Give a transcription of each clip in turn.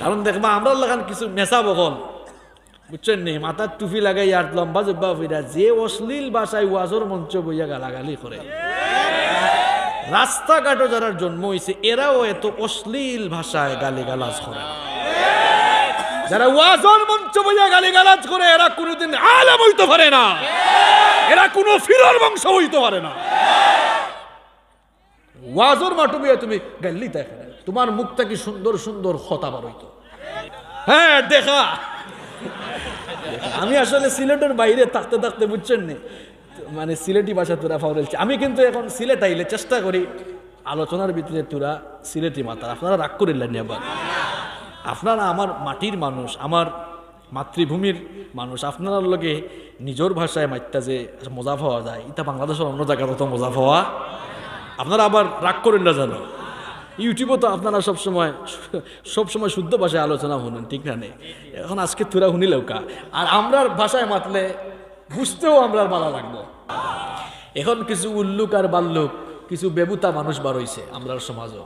কারণ দেখবা আমরা লাগান কিছু নেশা বকল বুঝছেন নি, মাথার টুপি লাগাই আর লম্বা জব্বা ফিরা যে অশ্লীল ভাষায় ওয়াজর মঞ্চ বইয়া গালাগালি করে, রাস্তাঘাটও যারা জন্ম হয়েছে এরাও এত অশ্লীল ভাষায় গালিগালাজ করে। যারা ওয়াজর মঞ্চ বইয়া গালিগালাজ করে এরা কোনোদিন আলেম হইতে পারে না, এরা কোনো ফিরর বংশ হইতে পারে না। ওয়াজর মাঠে বইয়া তুমি গাল্লি দেখে না, তোমার মুখটা কি সুন্দর সুন্দর কথা বার হইতো। হ্যাঁ দেখা, আমি আসলে সিলেটের বাইরে থাকতে থাকতে বুঝছেন নি, মানে সিলেটি ভাষা তোরা ফাউরেলছি। আমি কিন্তু এখন সিলেট আইলে চেষ্টা করি আলোচনার ভিতরে তোরা সিলেটি মাতার, আপনারা রাগ করিলেন আবার। আপনারা আমার মাটির মানুষ, আমার মাতৃভূমির মানুষ, আপনার লগে নিজের ভাষায় মাইতা যে মজা পাওয়া যায়, এটা বাংলাদেশের অন্য জায়গায় তো মজা পাওয়া। আপনারা আবার রাগ করেন না জানো, ইউটিউবে তো আপনারা সবসময় শুদ্ধ ভাষায় আলোচনা শুনেন, ঠিক না নেই? এখন আজকে তোরা শুনিলেও কা, আর আমরার ভাষায় মাতলে বুঝতেও আমরা ভালো লাগবো। এখন কিছু উল্লুক আর বাল্লুক, কিছু বেবুতা মানুষ বার হইছে আমরার সমাজও।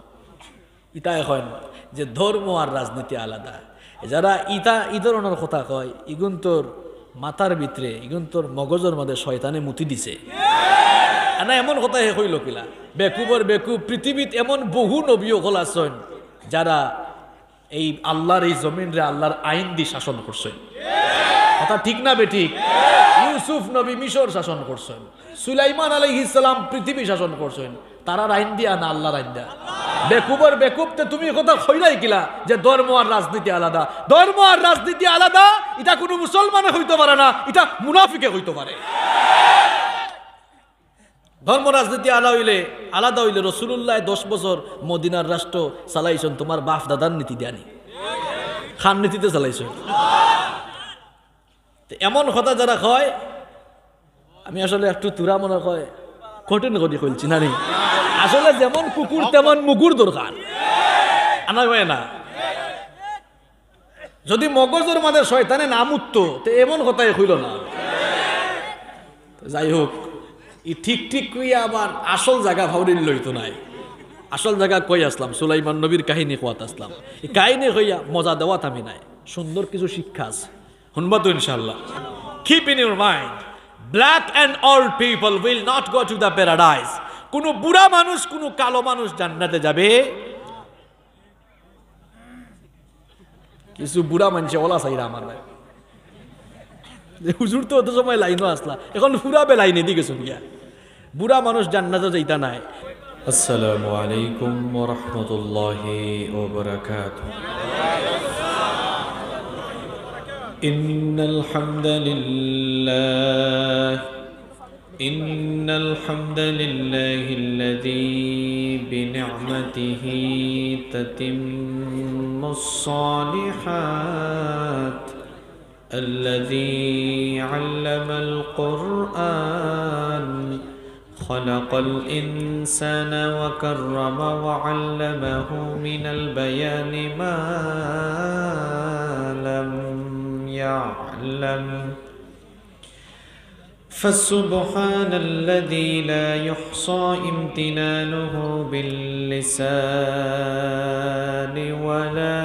ইটা এখন যে ধর্ম আর রাজনীতি আলাদা, যারা ই ধরনের কথা কয়, ইগুন তোর মাথার ভিতরে, ইগুন তোর মগজের মধ্যে শয়তানে মুতি দিছে না, এমন কথা হে হইল কিলা। বেকুবর বেকুব, পৃথিবীত এমন বহু নবী হল আছেন যারা এই আল্লাহর এই জমিন রে আল্লাহর আইন দিয়ে শাসন করছেন। কথা ঠিক না বেঠিক? ইউসুফ নবী মিশর শাসন করছেন, সুলাইমান আলাইহিস সালাম পৃথিবী শাসন করছেন, তারার আইন দিয়া না আল্লাহর আইন দিয়া। বেকুবর বেকুবতে তুমি কথা কইলাই কিলা যে ধর্ম আর রাজনীতি আলাদা। ধর্ম আর রাজনীতি আলাদা, এটা কোনো মুসলমানে হইতে পারে না, এটা মুনাফিকে হইতে পারে। ধর্ম রাজনীতি আলাদা হইলে রাসূলুল্লাহ 10 বছর মদিনার রাষ্ট্র চালাইছেন, তোমার বাপ দাদার নীতি দেয়ানি, খান নীতিতে চালাইছেন। এমন কথা যারা কয়, আমি আসলে একটু তুরা মনে কয় কঠিন করি কইছি না রে, আসলে যেমন কুকুর তেমন মুগুর দরকার, আনা হয় না। যদি মগজের মাঝে শয়তানে নাম উঠতো তো এমন কথাই হইল না। যাই হোক, ই ঠিক ঠিক কইয়া আবার আসল জায়গা ভাউরিন লইতো নাই। আসল জায়গা কই আসলাম, সুলাইমান নবীর কাহিনী কোয়াত আসলাম। এই কাহিনী কইয়া মজা দেওয়াত আমি নাই, সুন্দর কিছু শিক্ষা আছে, শুনবা তো ইনশাআল্লাহ। Keep in your mind, black and old people will not go to the paradise. কোন বুড়া মানুষ, কোন কালো মানুষ জান্নাতে যাবে? কিছু বুড়া মানুষ ওলা চাইরা আমার ভাই, হুজুর তো অত সময় লাইনও আসলা, এখন পুরা বেলাই নেদি গেছো গিয়া, বুড়া মানুষ জান্নাতে যাইতা নাই। আসসালামু আলাইকুম ওয়া রাহমাতুল্লাহি ওয়া বারাকাতুহু। ইন্নাল হামদালিল্লাহিল্লাযী বিনি'মাতিহি তাতিম্মুস সালিহাত الذي علم القرآن خلق الإنسان وكرم وعلمه من البيان ما لم يعلم فسبحان الذي لا يحصى امتنانه باللسان ولا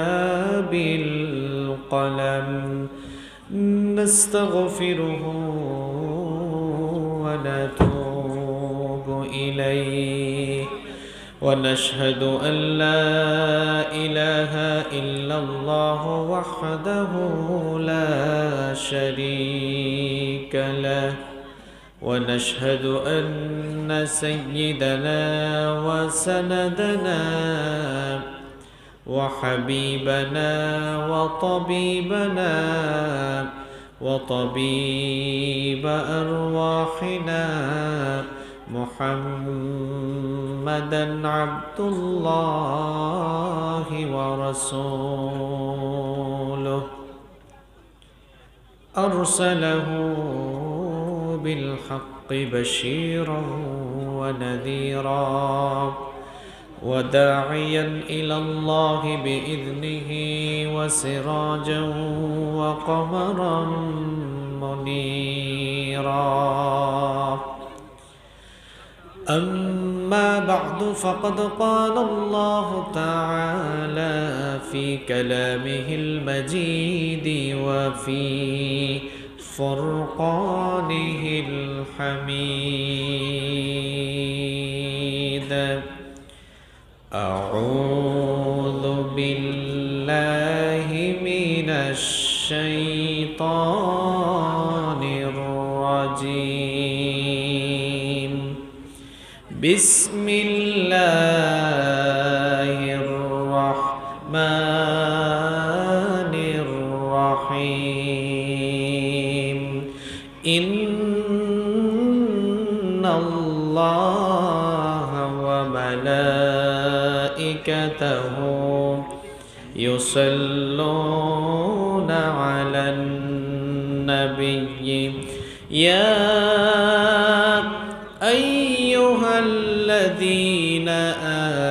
بالقلم نستغفره ونتوب إليه ونشهد أن لا إله إلا الله وحده لا شريك له ونشهد أن سيدنا وسندنا وحبيبنا وطبيبنا وطبيب أرواحنا محمدا عبد الله ورسوله أرسله بالحق بشيرا ونذيرا وداعيا إلى الله بإذنه وسراجا وقمرا منيرا أما أما بعد فقد قال الله تعالى في كلامه المجيد وفي فرقانه الحميد أعوذ بالله من الشيطان الرجيم بسم الله الرحمن الرحيم إن الله وملائكته يصلون على النبي يا أيها الذين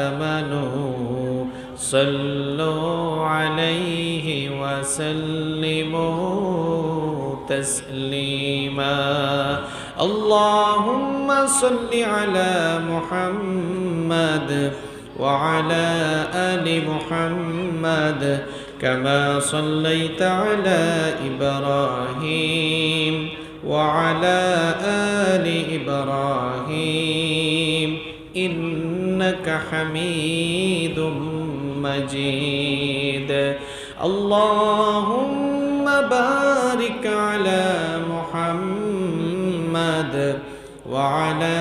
آمنوا صلوا عليه وسلموا تسليما اللهم صل على محمد وعلى آل محمد كما صليت على إبراهيم وعلى آل إبراهيم إنك حميد مجيد اللهم بارك على محمد وعلى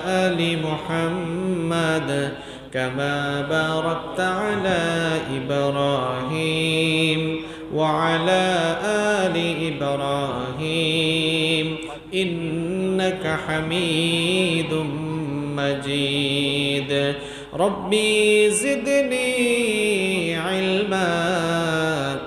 آل محمد كما باركت على إبراهيم وعلى آل إبراهيم إنك حميد مجيد ربي زدني علما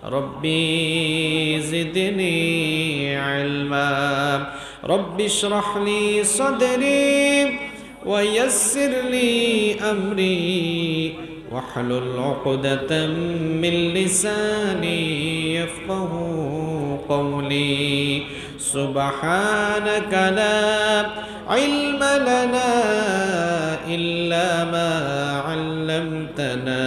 ربي زدني علما رب اشرح لي صدري ويسر لي أمري واحلل عقدة من لساني يفقه قولي سبحانك لا علم لنا إلا ما علمتنا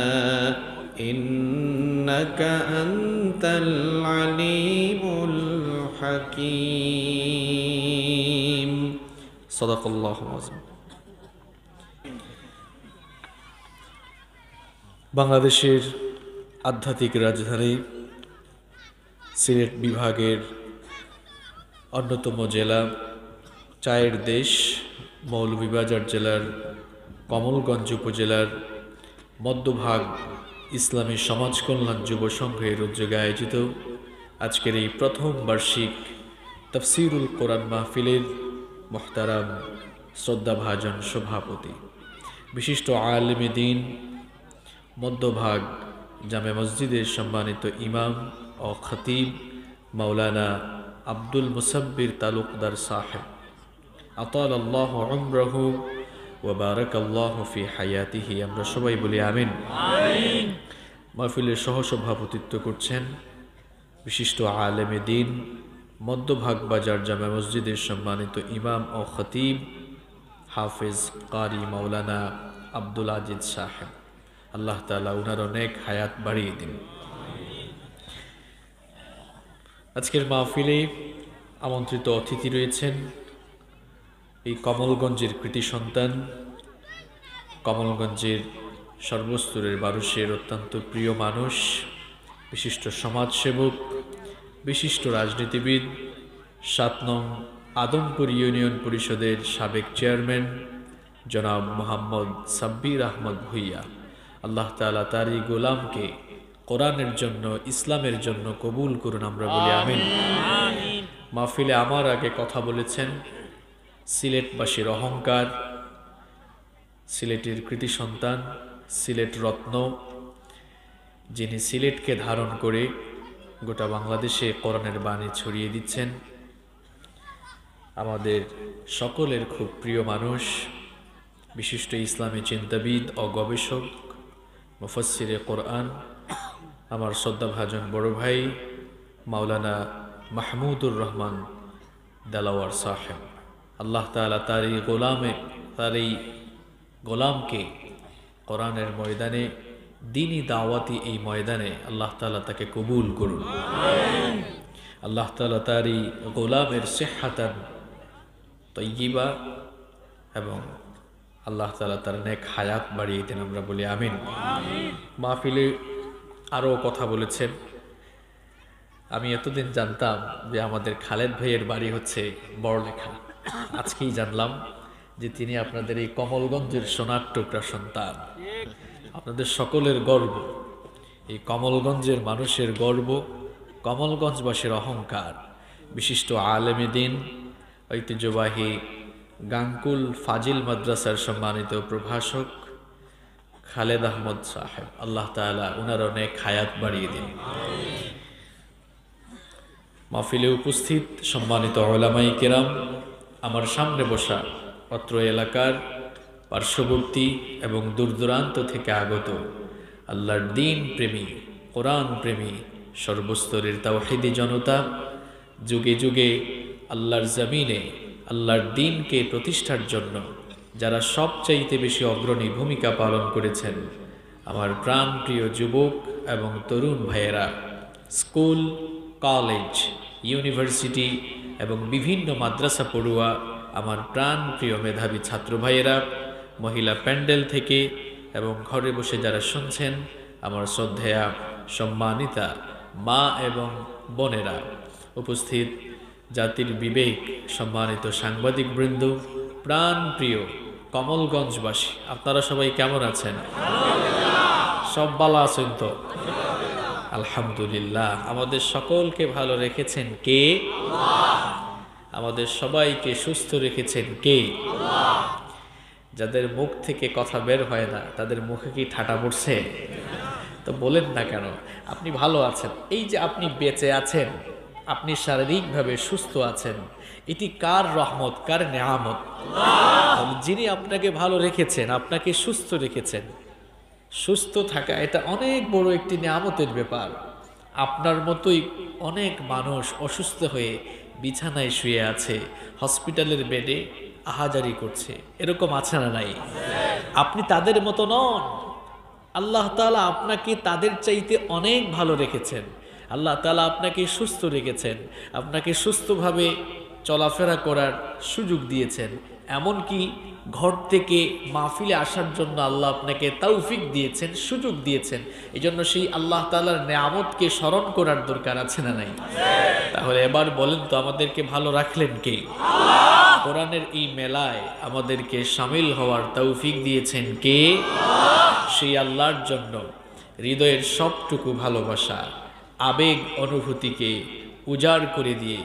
إنك أنت العليم الحكيم صدق الله العظيم বাংলাদেশের আধ্যাত্মিক রাজধানী সিলেট বিভাগের অন্যতম জেলা চায়ের দেশ মৌলভীবাজার জেলার কমলগঞ্জ উপজেলার মধ্যভাগ ইসলামী সমাজ কল্যাণ যুব সংঘের উদ্যোগে আয়োজিত আজকের এই প্রথম বার্ষিক তাফসীরুল কোরআন মাহফিলের মুহতারাম শ্রদ্ধাভাজন সভাপতি বিশিষ্ট আলেমে দ্বীন মধ্যভাগ জামে মসজিদের সম্মানিত ইমাম ও খতিব মাওলানা আব্দুল মুসাব্বির তালুকদার সাহেব আতাল আল্লাহ উমরাহু ওয়া বারাকাল্লাহু ফি হায়াতিহি আমরা সবাই বলি আমিন মাহফিলের সহসভাপতিত্ব করছেন বিশিষ্ট আলেমে দ্বীন মধ্যভাগ বাজার জামে মসজিদের সম্মানিত ইমাম ও খতিব হাফেজ কারি মাওলানা আব্দুল আজিজ সাহেব আল্লাহ তাআলা উনার অনেক হায়াত বাড়িয়ে দিন আজকের মাহফিলে আমন্ত্রিত অতিথি রয়েছেন এই কমলগঞ্জের কৃতি সন্তান কমলগঞ্জের সর্বস্তরের মানুষের অত্যন্ত প্রিয় মানুষ বিশিষ্ট সমাজসেবক বিশিষ্ট রাজনীতিবিদ ৭ নং আদমপুর ইউনিয়ন পরিষদের সাবেক চেয়ারম্যান জনাব মোহাম্মদ সাব্বির আহমদ ভুইয়া আল্লাহ তাআলা তার এই গোলামকে কোরআনের জন্য ইসলামের জন্য কবুল করুন আমরা বলি আমিন মাহফিলে আমার আগে কথা বলেছেন সিলেটবাসীর অহংকার সিলেটের কৃতি সন্তান সিলেট রত্ন যিনি সিলেটকে ধারণ করে গোটা বাংলাদেশে কোরআনের বাণী ছড়িয়ে দিচ্ছেন আমাদের সকলের খুব প্রিয় মানুষ বিশিষ্ট ইসলামী চিন্তাবিদ ও গবেষক মুফাসসিরে কোরআন আমার শ্রদ্ধাভাজন বড় ভাই মাওলানা মাহমুদুর রহমান দেলাওয়ার সাহেব আল্লাহ তাআলা তার এই গোলামে তার এই গোলামকে কোরআনের ময়দানে, দ্বীনি দাওয়াতি এই ময়দানে আল্লাহ তাআলা তাকে কবুল করুন। আল্লাহ তাআলা তার এই গোলামের সিহহাতান তাইয়্যিবা এবং আল্লাহ তাআলা তার নেক হায়াত বাড়িয়ে দেন, আমরা বলি আমিন। মাহফিলে আরও কথা বলেছেন। আমি এতদিন জানতাম যে আমাদের খালেদ ভাইয়ের বাড়ি হচ্ছে বড়লেখা, আজকেই জানলাম যে তিনি আপনাদের এই কমলগঞ্জের সোনার টুকরা সন্তান। আপনাদের সকলের গর্ব, এই কমলগঞ্জের মানুষের গর্ব, কমলগঞ্জবাসীর অহংকার। বিশিষ্ট আলেমে দ্বীন, ঐতিহ্যবাহী গাঙ্কুল ফাজিল মাদ্রাসার সম্মানিত প্রভাষক খালেদ আহমদ সাহেব, আল্লাহ তাআলা ওনার অনেক হায়াত বাড়িয়ে দিন। মাহফিলে উপস্থিত সম্মানিত উলামায়ে কেরাম, আমার সামনে বসা অত্র এলাকার পার্শ্ববর্তী এবং দূরদূরান্ত থেকে আগত আল্লাহর দ্বীন প্রেমী, কোরআন প্রেমী, সর্বস্তরের তাওহীদি জনতা, যুগে যুগে আল্লাহর জমিনে আল্লাহর দ্বীনকে প্রতিষ্ঠার জন্য যারা সবচাইতে বেশি অগ্রণী ভূমিকা পালন করেছেন, আমার প্রাণপ্রিয় যুবক এবং তরুণ ভাইয়েরা, স্কুল, কলেজ, ইউনিভার্সিটি এবং বিভিন্ন মাদ্রাসা পড়ুয়া আমার প্রাণপ্রিয় মেধাবী ছাত্র ভাইয়েরা, মহিলা প্যান্ডেল থেকে এবং ঘরে বসে যারা শুনছেন, আমার শ্রদ্ধেয়া সম্মানিতা মা এবং বোনেরা, উপস্থিত জাতির বিবেক সম্মানিত সাংবাদিক বৃন্দ, প্রাণপ্রিয় কমলগঞ্জবাসী, আপনারা সবাই কেমন আছেন? সব ভালো আছেন তো? আলহামদুলিল্লাহ। আমাদের সকলকে ভালো রেখেছেন কে? আমাদের সবাইকে সুস্থ রেখেছেন কে? যাদের মুখ থেকে কথা বের হয় না তাদের মুখে কি ঠাটা পড়ছে? তো বলেন না কেন? আপনি ভালো আছেন, এই যে আপনি বেঁচে আছেন, আপনি শারীরিকভাবে সুস্থ আছেন, এটি কার রহমত, কার নেয়ামত? যিনি আপনাকে ভালো রেখেছেন, আপনাকে সুস্থ রেখেছেন। সুস্থ থাকা এটা অনেক বড় একটি নেয়ামতের ব্যাপার। আপনার মতোই অনেক মানুষ অসুস্থ হয়ে বিছানায় শুয়ে আছে, হসপিটালের বেডে আহাজারি করছে, এরকম আছে না নাই? আপনি তাদের মতো নন। আল্লাহ তাআলা আপনাকে তাদের চাইতে অনেক ভালো রেখেছেন। আল্লাহ তাআলা আপনাকে সুস্থ রেখেছেন, আপনাকে সুস্থভাবে চলাফেরা করার সুযোগ দিয়েছেন, এমনকি ঘর থেকে মাহফিলে আসার জন্য আল্লাহ আপনাকে তৌফিক দিয়েছেন, সুযোগ দিয়েছেন। এই জন্য সেই আল্লাহ তাআলার নেয়ামতকে স্মরণ করার দরকার আছে না নাই? তাহলে এবার বলেন তো, আমাদেরকে ভালো রাখলেন কে? কোরআনের এই মেলায় আমাদেরকে শামিল হওয়ার তৌফিক দিয়েছেন কে? সেই আল্লাহর জন্য হৃদয়ের সবটুকু ভালোবাসা, আবেগ, অনুভূতিকে উজাড় করে দিয়ে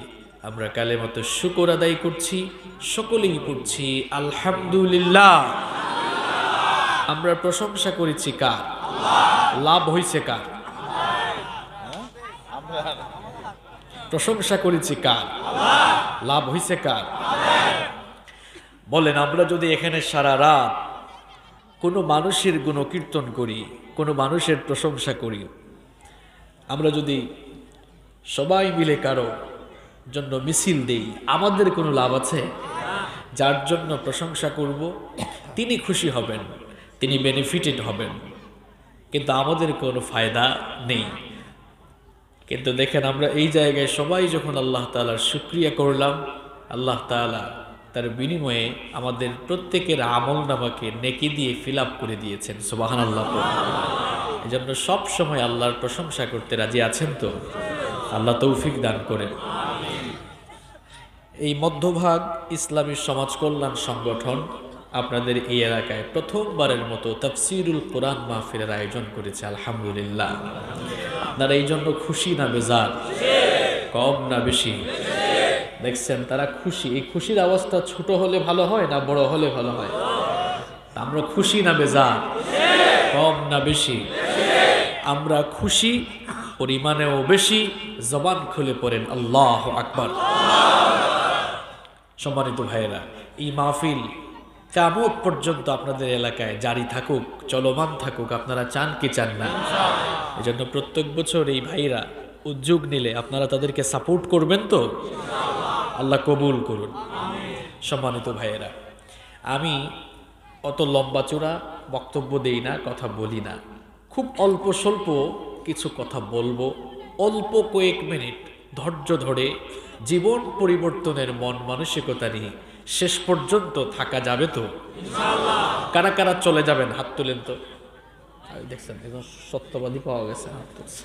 আমরা কালেমাত শুকর আদায় করছি, সকলেই করছি আলহামদুলিল্লাহ। আমরা প্রশংসা করেছি কার? লাভ হয়েছে কার? প্রশংসা করেছি কার? লাভ হয়েছে কার? বলেন, আমরা যদি এখানে সারা রাত কোনো মানুষের গুণকীর্তন করি, কোনো মানুষের প্রশংসা করি, আমরা যদি সবাই মিলে কারো জন্য মিছিল দেই, আমাদের কোনো লাভ আছে? যার জন্য প্রশংসা করব তিনি খুশি হবেন, তিনি বেনিফিটেড হবেন, কিন্তু আমাদের কোনো ফায়দা নেই। কিন্তু দেখেন, আমরা এই জায়গায় সবাই যখন আল্লাহ তাআলার শুকরিয়া করলাম, আল্লাহ তাআলা তার বিনিময়ে আমাদের প্রত্যেকের আমলনামাকে নেকি দিয়ে ফিল আপ করে দিয়েছেন। সুবহানাল্লাহ। এই জন্য সব সময় আল্লাহর প্রশংসা করতে রাজি আছেন তো? আল্লাহ তৌফিক দান করেন। এই মধ্যভাগ ইসলামী সমাজ কল্যাণ সংগঠন আপনাদের এই এলাকায় প্রথমবারের মতো তাফসীরুল কোরআন মাহফিলের আয়োজন করেছে। আলহামদুলিল্লাহ। আপনারা এই জন্য খুশি না বেজার? কম না বেশি? দেখছেন তারা খুশি। এই খুশির অবস্থা ছোট হলে ভালো হয় না বড় হলে ভালো হয়? আমরা খুশি না বেজার? কম না বেশি? আমরা খুশি, পরিমাণেও বেশি। জবান খুলে পড়েন আল্লাহু আকবার। সম্মানিত ভাইয়েরা, এই মাহফিল কিয়ামত পর্যন্ত আপনাদের এলাকায় জারি থাকুক, চলমান থাকুক। আপনারা চান কি চান না? এজন্য প্রত্যেক বছর এই ভাইরা উদ্যোগ নিলে আপনারা তাদেরকে সাপোর্ট করবেন তো? আল্লাহ কবুল করুন। সম্মানিত ভাইয়েরা, আমি অত লম্বা চূড়া বক্তব্য দেই না, কথা বলি না, খুব অল্প স্বল্প কিছু কথা বলবো, অল্প কয়েক মিনিট ধৈর্য ধরে জীবন পরিবর্তনের মন মানসিকতা নিয়ে শেষ পর্যন্ত থাকা যাবে তো? কারা কারা চলে যাবেন হাত তুলেন তো। দেখছেন একজন সত্যবাদী পাওয়া গেছে, হাত তুলছে।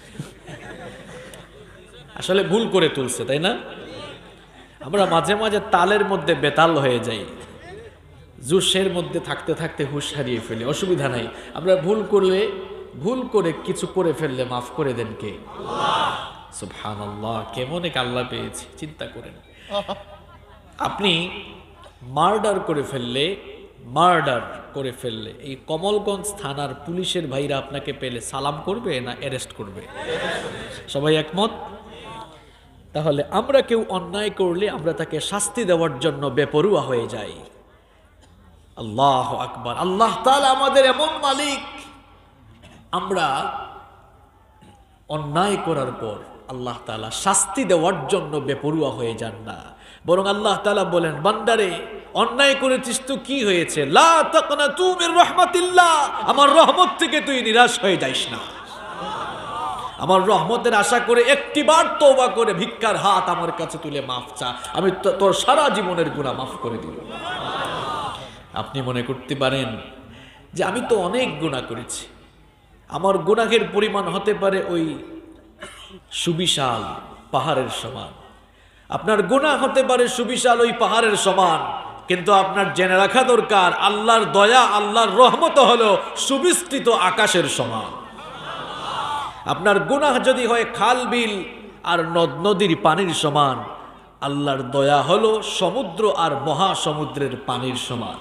আসলে ভুল করে তুলছে, তাই না? আমরা মাঝে মাঝে তালের মধ্যে বেতাল হয়ে যাই, জোশের মধ্যে থাকতে থাকতে হুঁশ হারিয়ে ফেলি। অসুবিধা নাই, আমরা ভুল করে কিছু করে ফেললে মাফ করে দেন কে? সুবহানাল্লাহ, কেমন এক আল্লাহ পেয়েছি, চিন্তা করেন। আপনি মার্ডার করে ফেললে এই কমলগঞ্জ থানার পুলিশের ভাইরা আপনাকে পেলে সালাম করবে না অ্যারেস্ট করবে? সবাই একমত? তাহলে আমরা কেউ অন্যায় করলে আমরা তাকে শাস্তি দেওয়ার জন্য বেপরোয়া হয়ে যাই। আল্লাহু আকবার। আল্লাহ তাআলা আমাদের এমন মালিক, আমরা অন্যায় করার পর আল্লাহ তাআলা শাস্তি দেওয়ার জন্য বেপরোয়া হয়ে যান না, বরং আল্লাহ তাআলা বলেন, বান্দারে অন্যায় করেছিস তো কি হয়েছে, লা তাকনাতু মির রাহমাতিল্লাহ, আমার রহমত থেকে তুই নিরাশ হয়ে যাইস না। আমার রহমতের আশা করে একটিবার তওবা করে ভিক্ষার হাত আমার কাছে তুলে মাফ চা, আমি তোর সারা জীবনের গুনাহ মাফ করে দিব। আপনি মনে করতে পারেন যে আমি তো অনেক গুনাহ করেছি, আমার গুনাহের পরিমাণ হতে পারে ওই সুবিশাল পাহাড়ের সমান, আপনার গুনাহ হতে পারে সুবিশাল ওই পাহাড়ের সমান, কিন্তু আপনার জেনে রাখা দরকার আল্লাহর দয়া, আল্লাহর রহমত হলো সুবিস্তৃত আকাশের সমান। আপনার গুনাহ যদি হয় খাল বিল আর নদ নদীর পানির সমান, আল্লাহর দয়া হলো সমুদ্র আর মহাসমুদ্রের পানির সমান।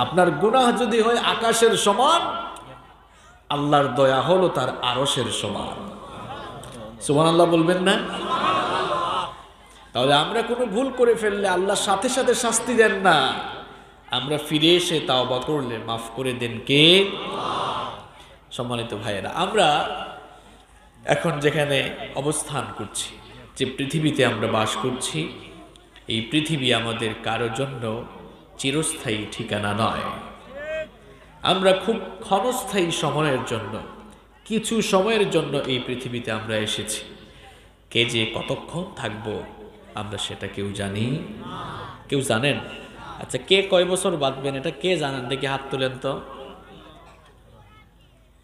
আপনার গুনাহ যদি হয় আকাশের সমান, আল্লাহর দয়া হলো তার আরশের সমান। সুবহানাল্লাহ বলবেন না? তাহলে আমরা কোনো ভুল করে ফেললে আল্লাহ সাথে সাথে শাস্তি দেন না, আমরা ফিরে এসে তাওবা করলে মাফ করে দেন কে? সম্মানিত ভাইয়েরা, আমরা এখন যেখানে অবস্থান করছি, যে পৃথিবীতে আমরা বাস করছি, এই পৃথিবী আমাদের কারোর জন্য চিরস্থায়ী ঠিকানা নয়। আমরা খুব ক্ষণস্থায়ী সময়ের জন্য, কিছু সময়ের জন্য এই পৃথিবীতে আমরা এসেছি। কে যে কতক্ষণ থাকবো আমরা সেটা কেউ জানি? কেউ জানেন? আচ্ছা, কে কয় বছর বাঁচবেন এটা কে জানেন? দেখি হাত তুলেন তো।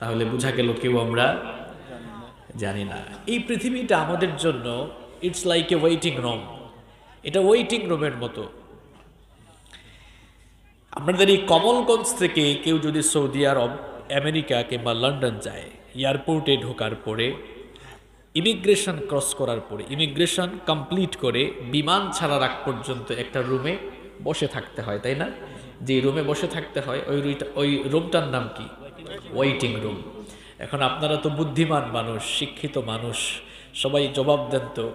তাহলে বোঝা গেল কেউ আমরা জানি না। এই পৃথিবীটা আমাদের জন্য it's like a waiting room, এটা ওয়েটিং রুমের মতো। আপনাদের এই কমলগঞ্জ থেকে কেউ যদি সৌদি আরব, আমেরিকা কিংবা লন্ডন যায়, এয়ারপোর্টে ঢোকার পরে, ইমিগ্রেশন ক্রস করার পরে, ইমিগ্রেশন কমপ্লিট করে বিমান ছাড়ার আগ পর্যন্ত একটা রুমে বসে থাকতে হয়, তাই না? যে রুমে বসে থাকতে হয় ওই রুমটার নাম কি? Waiting room. এখন আপনারা তো বুদ্ধিমান মানুষ, শিক্ষিত মানুষ, সবাই জবাব দেন তো,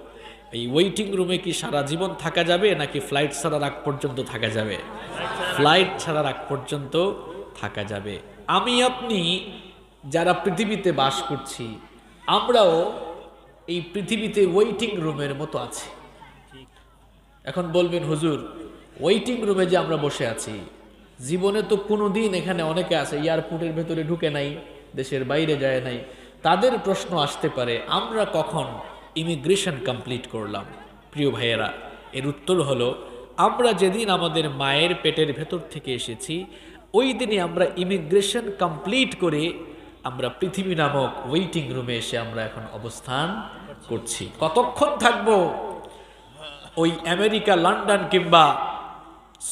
এই ওয়েটিং রুমে কি সারা জীবন থাকা যাবে নাকি ফ্লাইট ছাড়ার আগ পর্যন্ত থাকা যাবে? ফ্লাইট ছাড়ার আগ পর্যন্ত থাকা যাবে। আমি আপনি যারা পৃথিবীতে বাস করছি, আমরাও এই পৃথিবীতে ওয়েটিং রুমের মতো আছি। এখন বলবেন, হুজুর ওয়েটিং রুমে যে আমরা বসে আছি, জীবনে তো কোনোদিন এখানে অনেকে আছে এয়ারপোর্টের ভেতরে ঢুকে নাই, দেশের বাইরে যায় নাই, তাদের প্রশ্ন আসতে পারে আমরা কখন ইমিগ্রেশন কমপ্লিট করলাম? প্রিয় ভাইয়েরা, এর উত্তর হলো, আমরা যেদিন আমাদের মায়ের পেটের ভেতর থেকে এসেছি, ওই দিনই আমরা ইমিগ্রেশন কমপ্লিট করে আমরা পৃথিবী নামক ওয়েটিং রুমে এসে আমরা এখন অবস্থান করছি। কতক্ষণ থাকবো? ওই আমেরিকা, লন্ডন কিংবা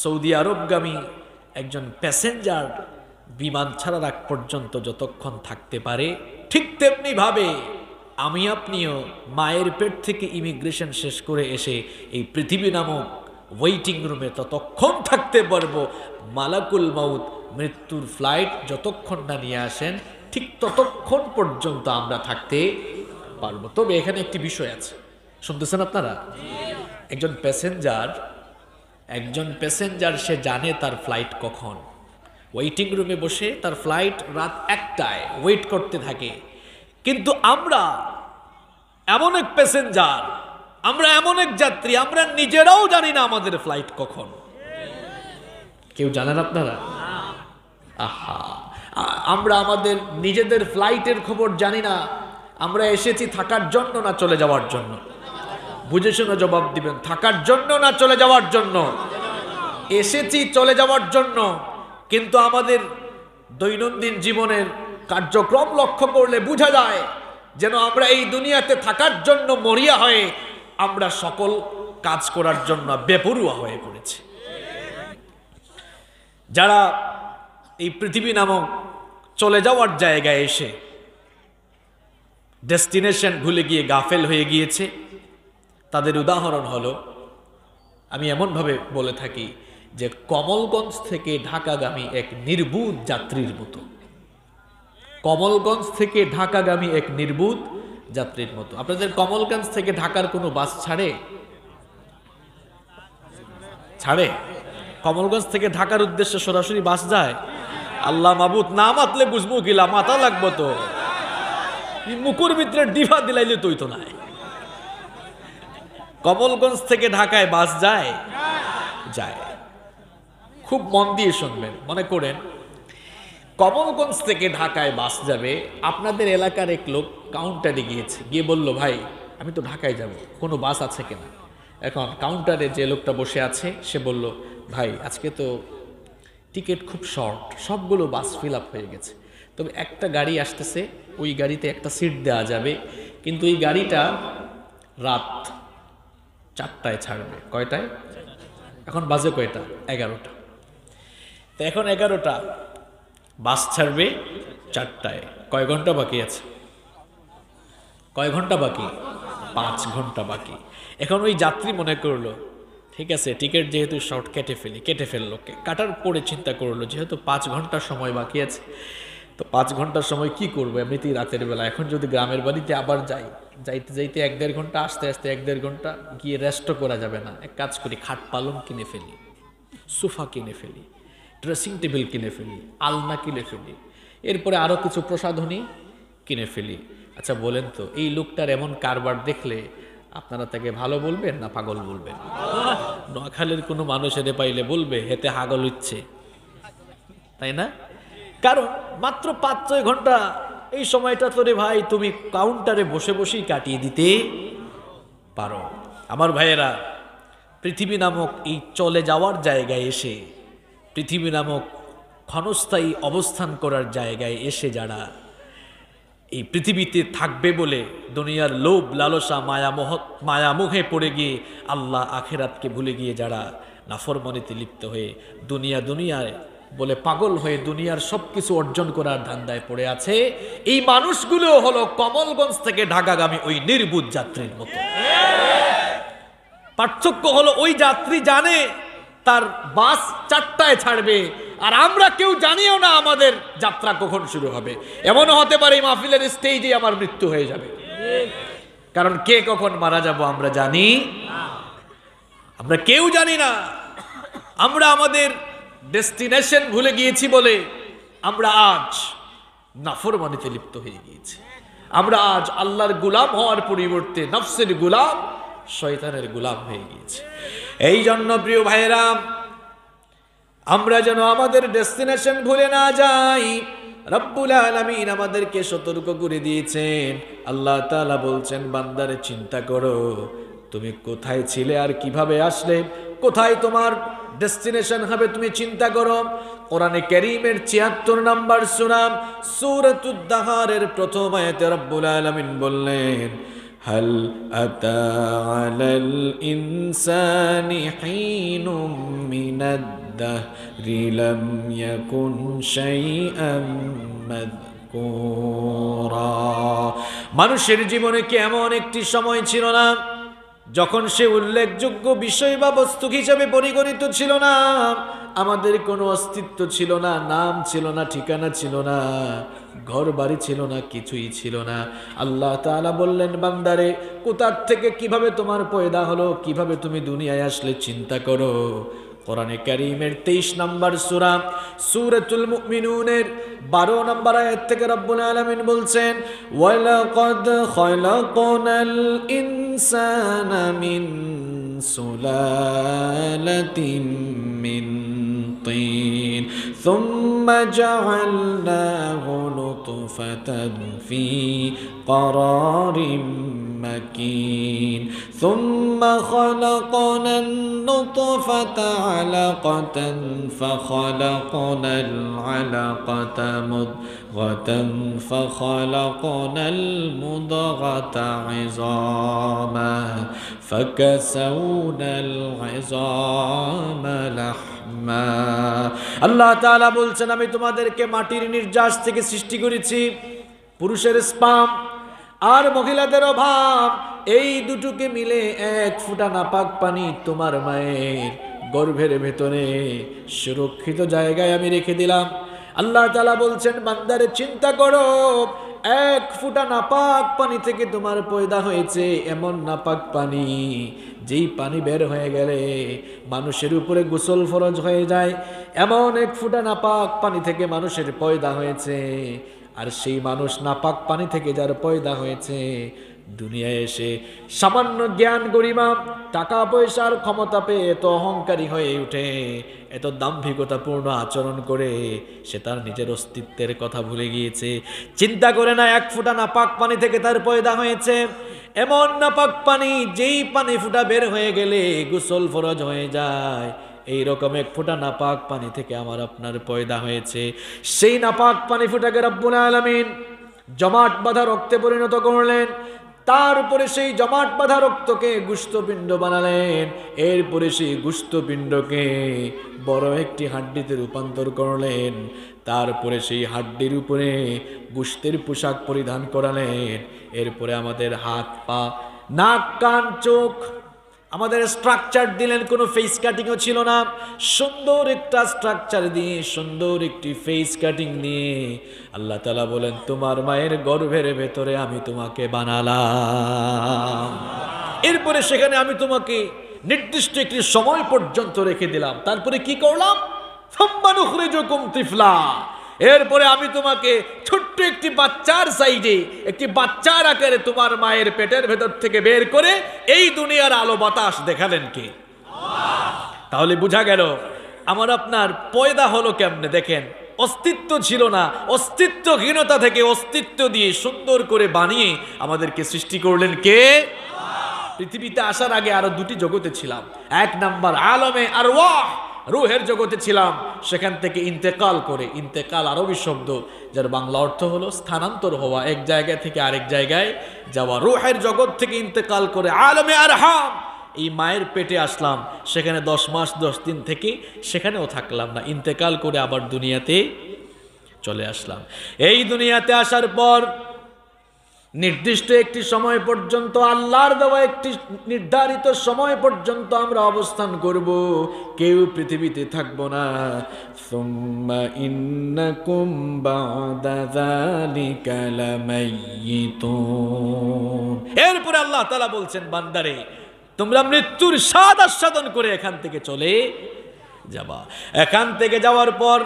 সৌদি আরবগামী একজন প্যাসেঞ্জার বিমান ছাড়ার আগ পর্যন্ত যতক্ষণ থাকতে পারে, ঠিক তেমনি ভাবে আমি আপনিও মায়ের পেট থেকে ইমিগ্রেশন শেষ করে এসে এই পৃথিবী নামক ওয়েটিং রুমে ততক্ষণ থাকতে পারবো, মালাকুল মাউত মৃত্যুর ফ্লাইট যতক্ষণ না নিয়ে আসেন ঠিক ততক্ষণ পর্যন্ত আমরা থাকতে পারবো। তবে এখানে একটি বিষয় আছে, শুনতেছেন আপনারা? একজন প্যাসেঞ্জার সে জানে তার ফ্লাইট কখন। ওয়েটিং রুমে বসে তার ফ্লাইট রাত 1টায় ওয়েট করতে থাকে। কিন্তু আমরা এমন এক প্যাসেঞ্জার, আমরা এমন এক যাত্রী, আমরা নিজেরাও জানি না আমাদের ফ্লাইট কখন। কেউ জানেন আপনারা? আহা, আমরা আমাদের নিজেদের ফ্লাইটের খবর জানি না। আমরা এসেছি থাকার জন্য না চলে যাওয়ার জন্য? বুঝে শুনে জবাব দিবেন, থাকার জন্য না চলে যাওয়ার জন্য? এসেছি চলে যাওয়ার জন্য, কিন্তু আমাদের দৈনন্দিন জীবনের কার্যক্রম লক্ষ্য করলে বোঝা যায় যেন আমরা এই দুনিয়াতে থাকার জন্য মরিয়া হয়ে আমরা সকল কাজ করার জন্য বেপরুয়া হয়ে পড়েছি। যারা এই পৃথিবী নামক চলে যাওয়ার জায়গায় এসে ডেস্টিনেশন ভুলে গিয়ে গাফেল হয়ে গিয়েছে, তাদের উদাহরণ হলো, আমি এমনভাবে বলে থাকি যে কমলগঞ্জ থেকে ঢাকাগামী এক নির্বুধ যাত্রীর মতো। কমলগঞ্জ থেকে ঢাকাগামী এক নির্বুধ যাত্রীর মতো। আপনাদের কমলগঞ্জ থেকে ঢাকার কোনো বাস ছাড়ে? কমলগঞ্জ থেকে ঢাকার উদ্দেশ্যে সরাসরি বাস যায়? আল্লাহ মাবুদ, না মাতলে বুঝবো কিলা, মাথা লাগবো তো। মুকুর ভিতরে ডিভা দিলাইলে তুই তো নাই। কমলগঞ্জ থেকে ঢাকায় বাস যায়? যায়। খুব মন দিয়ে শুনবেন, মনে করেন কমলগঞ্জ থেকে ঢাকায় বাস যাবে। আপনাদের এলাকার এক লোক কাউন্টারে গিয়েছে, গিয়ে বলল, ভাই আমি তো ঢাকায় যাব, কোনো বাস আছে কিনা? এখন কাউন্টারে যে লোকটা বসে আছে সে বলল, ভাই আজকে তো টিকিট খুব শর্ট, সবগুলো বাস ফিল আপ হয়ে গেছে, তবে একটা গাড়ি আসতেছে, ওই গাড়িতে একটা সিট দেওয়া যাবে, কিন্তু এই গাড়িটা রাত 4টায় ছাড়বে। কয়টায়? এখন বাজে কয়টা? 11টা। তো এখন 11টা, বাস ছাড়বে 4টায়। কয় ঘন্টা বাকি আছে? কয় ঘন্টা বাকি? 5 ঘন্টা বাকি। এখন ওই যাত্রী মনে করলো, ঠিক আছে টিকিট যেহেতু শর্ট কেটে ফেললো। কাটার পরে চিন্তা করলো যেহেতু 5 ঘন্টার সময় বাকি আছে, তো 5 ঘন্টার সময় কি করবো, এমনিতেই রাতের বেলা, এখন যদি গ্রামের বাড়িতে আবার যাইতে 1-1.5 ঘন্টা, আসতে 1-1.5 ঘন্টা, গিয়ে রেস্টও করা যাবে না। এক কাজ করি, খাট পালং কিনে ফেলি, সোফা কিনে ফেলি, ড্রেসিং টেবিল কিনে ফেলি, আলনা কিনে ফেলি, এরপরে আরও কিছু প্রসাধনী কিনে ফেলি। আচ্ছা বলেন তো, এই লোকটার এমন কারবার দেখলে আপনারা তাকে ভালো বলবেন না পাগল বলবেন? নোয়াখালীর কোনো মানুষের পাইলে বলবে হেতে হাগল হচ্ছে, তাই না? কারণ মাত্র 5-6 ঘন্টা এই সময়টা তোরে ভাই তুমি কাউন্টারে বসে বসেই কাটিয়ে দিতে পারো। আমার ভাইয়েরা, পৃথিবী নামক এই চলে যাওয়ার জায়গায় এসে, পৃথিবী নামক ক্ষণস্থায়ী অবস্থান করার জায়গায় এসে যারা এই পৃথিবীতে থাকবে বলে দুনিয়ার লোভ লালসা মায়ামোহে পড়ে গিয়ে আল্লাহ আখেরাতকে ভুলে গিয়ে যারা নাফরমানিতে লিপ্ত হয়ে দুনিয়ায় বলে পাগল হয়ে দুনিয়ার সবকিছু অর্জন করার ধান্দায় পড়ে আছে, এই মানুষগুলো হলো কমলগঞ্জ থেকে ঢাকাগামী ওই নির্বুধ যাত্রীর মতো। পার্থক্য হলো ওই যাত্রী জানে তার বাস 4টায় ছাড়বে, আর আমরা কেউ জানিও না আমাদের যাত্রা কখন শুরু হবে। এমনও হতে পারে এই মাহফিলের স্টেজে আমার মৃত্যু হয়ে যাবে, কারণ কে কখন মারা যাব আমরা জানি, আমরা কেউ জানি না। আমরা আমাদের ডেস্টিনেশন ভুলে গিয়েছি বলে আমরা আজ নাফরমানিতে লিপ্ত হয়ে গিয়েছি। আমরা আজ আল্লাহর গোলাম হওয়ার পরিবর্তে নফসের গোলাম, শয়তানের গোলাম হয়ে গিয়েছি। এই জন্য প্রিয় ভাইয়েরা, আমরা যেন আমাদের ডেস্টিনেশন ভুলে না যাই। রব্বুল আলামিন আমাদেরকে সতর্ক করে দিয়েছেন। আল্লাহ তাআলা বলছেন, বান্দারে চিন্তা করো তুমি কোথায় ছিলে আর কিভাবে আসলে, কোথায় তোমার ডেস্টিনেশন হবে তুমি চিন্তা করো। কোরআনে কারীমের ৭৬ নম্বর সূরা সূরাতুদ দাহারের প্রথম আয়াতে রব্বুল আলামিন বললেন, হাল আতা আলাল ইনসানি হিনুম মিনাদ দাহরি লাম ইয়াকুন শাইআম মাযকুরা। মানুষের জীবনে কি এমন একটি সময় ছিল না যখন সে উল্লেখযোগ্য বিষয় বা বস্তু হিসেবে পরিগণিত ছিল না? আমাদের কোনো অস্তিত্ব ছিল না, নাম ছিল না, ঠিকানা ছিল না, ঘর বাড়ি ছিল না, কিছুই ছিল না। আল্লাহ তাআলা বললেন, বান্দারে কোথা থেকে কিভাবে তোমার পয়দা হলো, কিভাবে তুমি দুনিয়ায় আসলে চিন্তা করো। কোরআনে কারীমের 23 নম্বর সূরা সূরাতুল মুমিনুনের 12 নম্বর আয়াত থেকে রব্বুল আলামিন বলছেন ওয়ালাকাদ খালাকনাল ইনসানা মিন সুলালাতিন মিন তিন সুম্মা জাআলনাহু নুতফাতান ফি ক্বারারিম مكين ثم خلقنا النطفة علقة فخلقنا العلقة مضغة فخلقنا المضغة عظاما فكسونا العظام لحما আল্লাহ তাআলা বলছেন আমি তোমাদেরকে মাটির নির্যাস থেকে সৃষ্টি করেছি পুরুষের স্পাম আর মহিলাদের অভাব এই দুটোকে মিলে এক ফোঁটা নাপাক পানি তোমার মায়ের গর্ভের ভেতরে সুরক্ষিত জায়গায় আমি রেখে দিলাম আল্লাহ তাআলা বলছেন বান্দারে চিন্তা করো এক ফোঁটা নাপাক পানি থেকে তোমার পয়দা হয়েছে এমন নাপাক পানি যেই পানি বের হয়ে গেলে মানুষের উপরে গোসল ফরজ হয়ে যায় এমন এক ফোঁটা নাপাক পানি থেকে মানুষের পয়দা হয়েছে আর সেই মানুষ নাপাক পানি থেকে যার পয়দা হয়েছে দুনিয়ায় এসে সামান্য জ্ঞান গরিমা টাকা পয়সার ক্ষমতা পেয়ে এত অহংকারী হয়ে ওঠে এত দাম্ভিকতাপূর্ণ আচরণ করে সে তার নিজের অস্তিত্বের কথা ভুলে গিয়েছে চিন্তা করে না এক ফোঁটা নাপাক পানি থেকে তার পয়দা হয়েছে এমন নাপাক পানি যেই পানি ফোঁটা বের হয়ে গেলে গোসল ফরজ হয়ে যায় এই রকম এক ফোঁটা নাপাক পানি থেকে আমার আপনার পয়দা হয়েছে সেই নাপাক পানি ফোঁটাকে রব্বুল আলামিন জমাট বাঁধা রক্তে পরিণত করলেন তার উপরে সেই জমাট বাঁধা রক্তকে গোশতপিণ্ড বানালেন এরপরে সেই গোশতপিণ্ডকে বড় একটি হাড্ডিতে রূপান্তর করলেন তারপরে সেই হাড্ডির উপরে গোশতের পোশাক পরিধান করালেন এরপরে আমাদের হাত পা নাক কান চোখ আমাদের স্ট্রাকচার দিলেন কোনো ফেস কাটিংও ছিল না সুন্দর একটা স্ট্রাকচার দিয়ে সুন্দর একটি ফেস কাটিং নিয়ে আল্লাহ তাআলা বলেন তোমার মায়ের গর্ভের ভেতরে আমি তোমাকে বানালাম এরপরে সেখানে আমি তোমাকে নির্দিষ্ট একটি সময় পর্যন্ত রেখে দিলাম তারপরে কি করলাম সুম্মা নুখরিজুকুম তিফলা এরপরে আমি তোমাকে ছোট্ট একটি বাচ্চার সাইজে একটি বাচ্চার আকারে তোমার মায়ের পেটের ভেতর থেকে বের করে এই দুনিয়ার আলো বাতাস দেখালেন কে তাহলে বোঝা গেল আমার আপনার পয়দা হলো কেমনে দেখেন অস্তিত্ব ছিল না অস্তিত্বহীনতা থেকে অস্তিত্ব দিয়ে সুন্দর করে বানিয়ে আমাদেরকে সৃষ্টি করলেন কে পৃথিবীতে আসার আগে আরো দুটি জগতে ছিলাম এক নাম্বার আলমে আরওয়াহ রূহের জগতে ছিলাম সেখান থেকে ইন্তেকাল করে ইন্তেকাল আরবি শব্দ যার বাংলা অর্থ হলো স্থানান্তর হওয়া এক জায়গা থেকে আরেক জায়গায় যাওয়া রূহের জগৎ থেকে ইন্তেকাল করে আলমে আরহাম এই মায়ের পেটে আসলাম সেখানে 10 মাস 10 দিন থেকে সেখানেও থাকলাম না ইন্তেকাল করে আবার দুনিয়াতে চলে আসলাম এই দুনিয়াতে আসার পর নির্দিষ্ট একটি সময় পর্যন্ত আল্লাহর দেওয়া একটি নির্ধারিত সময় পর্যন্ত আমরা অবস্থান করব কেউ পৃথিবীতে থাকবো না সুম্মা ইন্নাকুম বা'দা যালিকা লামাইয়িতুন এরপর আল্লাহ তাআলা বলছেন বান্দারে তোমরা মৃত্যুর স্বাদ আস্বাদন করে এখান থেকে চলে যাবা এখান থেকে যাওয়ার পর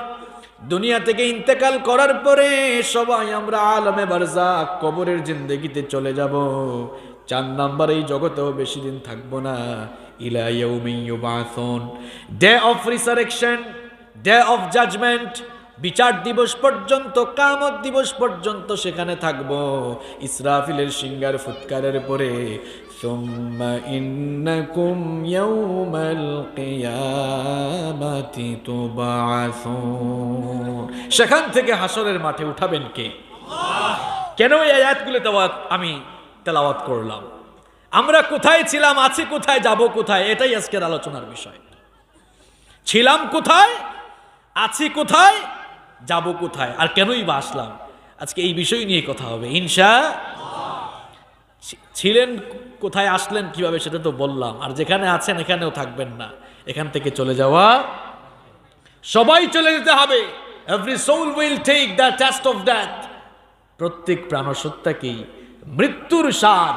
দুনিয়া থেকে ইন্তেকাল করার পরে সবাই আমরা আলমে বারজাখ কবরের জিন্দেগিতে চলে যাব 4 নাম্বার এই জগতেও বেশি দিন থাকবো না ইলা ইয়াউমি ইউবাসুন day of resurrection day of judgement বিচার দিবস পর্যন্ত কিয়ামত দিবস পর্যন্ত সেখানে থাকবো ইসরাফিলের সিংহার ফুৎকারের পরে সুম্মা ইন্নাকুম ইয়াউমাল কিয়ামাতি তুবআসুন সেখান থেকে হাসরের মাঠে উঠাবেন কে আল্লাহ কেন এই আয়াতগুলো আমি তেলাওয়াত করলাম আমরা কোথায় ছিলাম আছি কোথায় যাব কোথায় এটাই আজকের আলোচনার বিষয় ছিলাম কোথায় আছি কোথায় যাব কোথায় আর কেনই বা আসলাম আজকে এই বিষয় নিয়ে কথা হবে ইনশাআল্লাহ ছিলেন কোথায় আসলেন কিভাবে সেটা তো বললাম আর যেখানে আছেন এখানেও থাকবেন না এখান থেকে চলে যাওয়া সবাই চলে যেতে হবে every soul will take the test of death প্রত্যেক প্রাণসত্তাকেই মৃত্যুর স্বাদ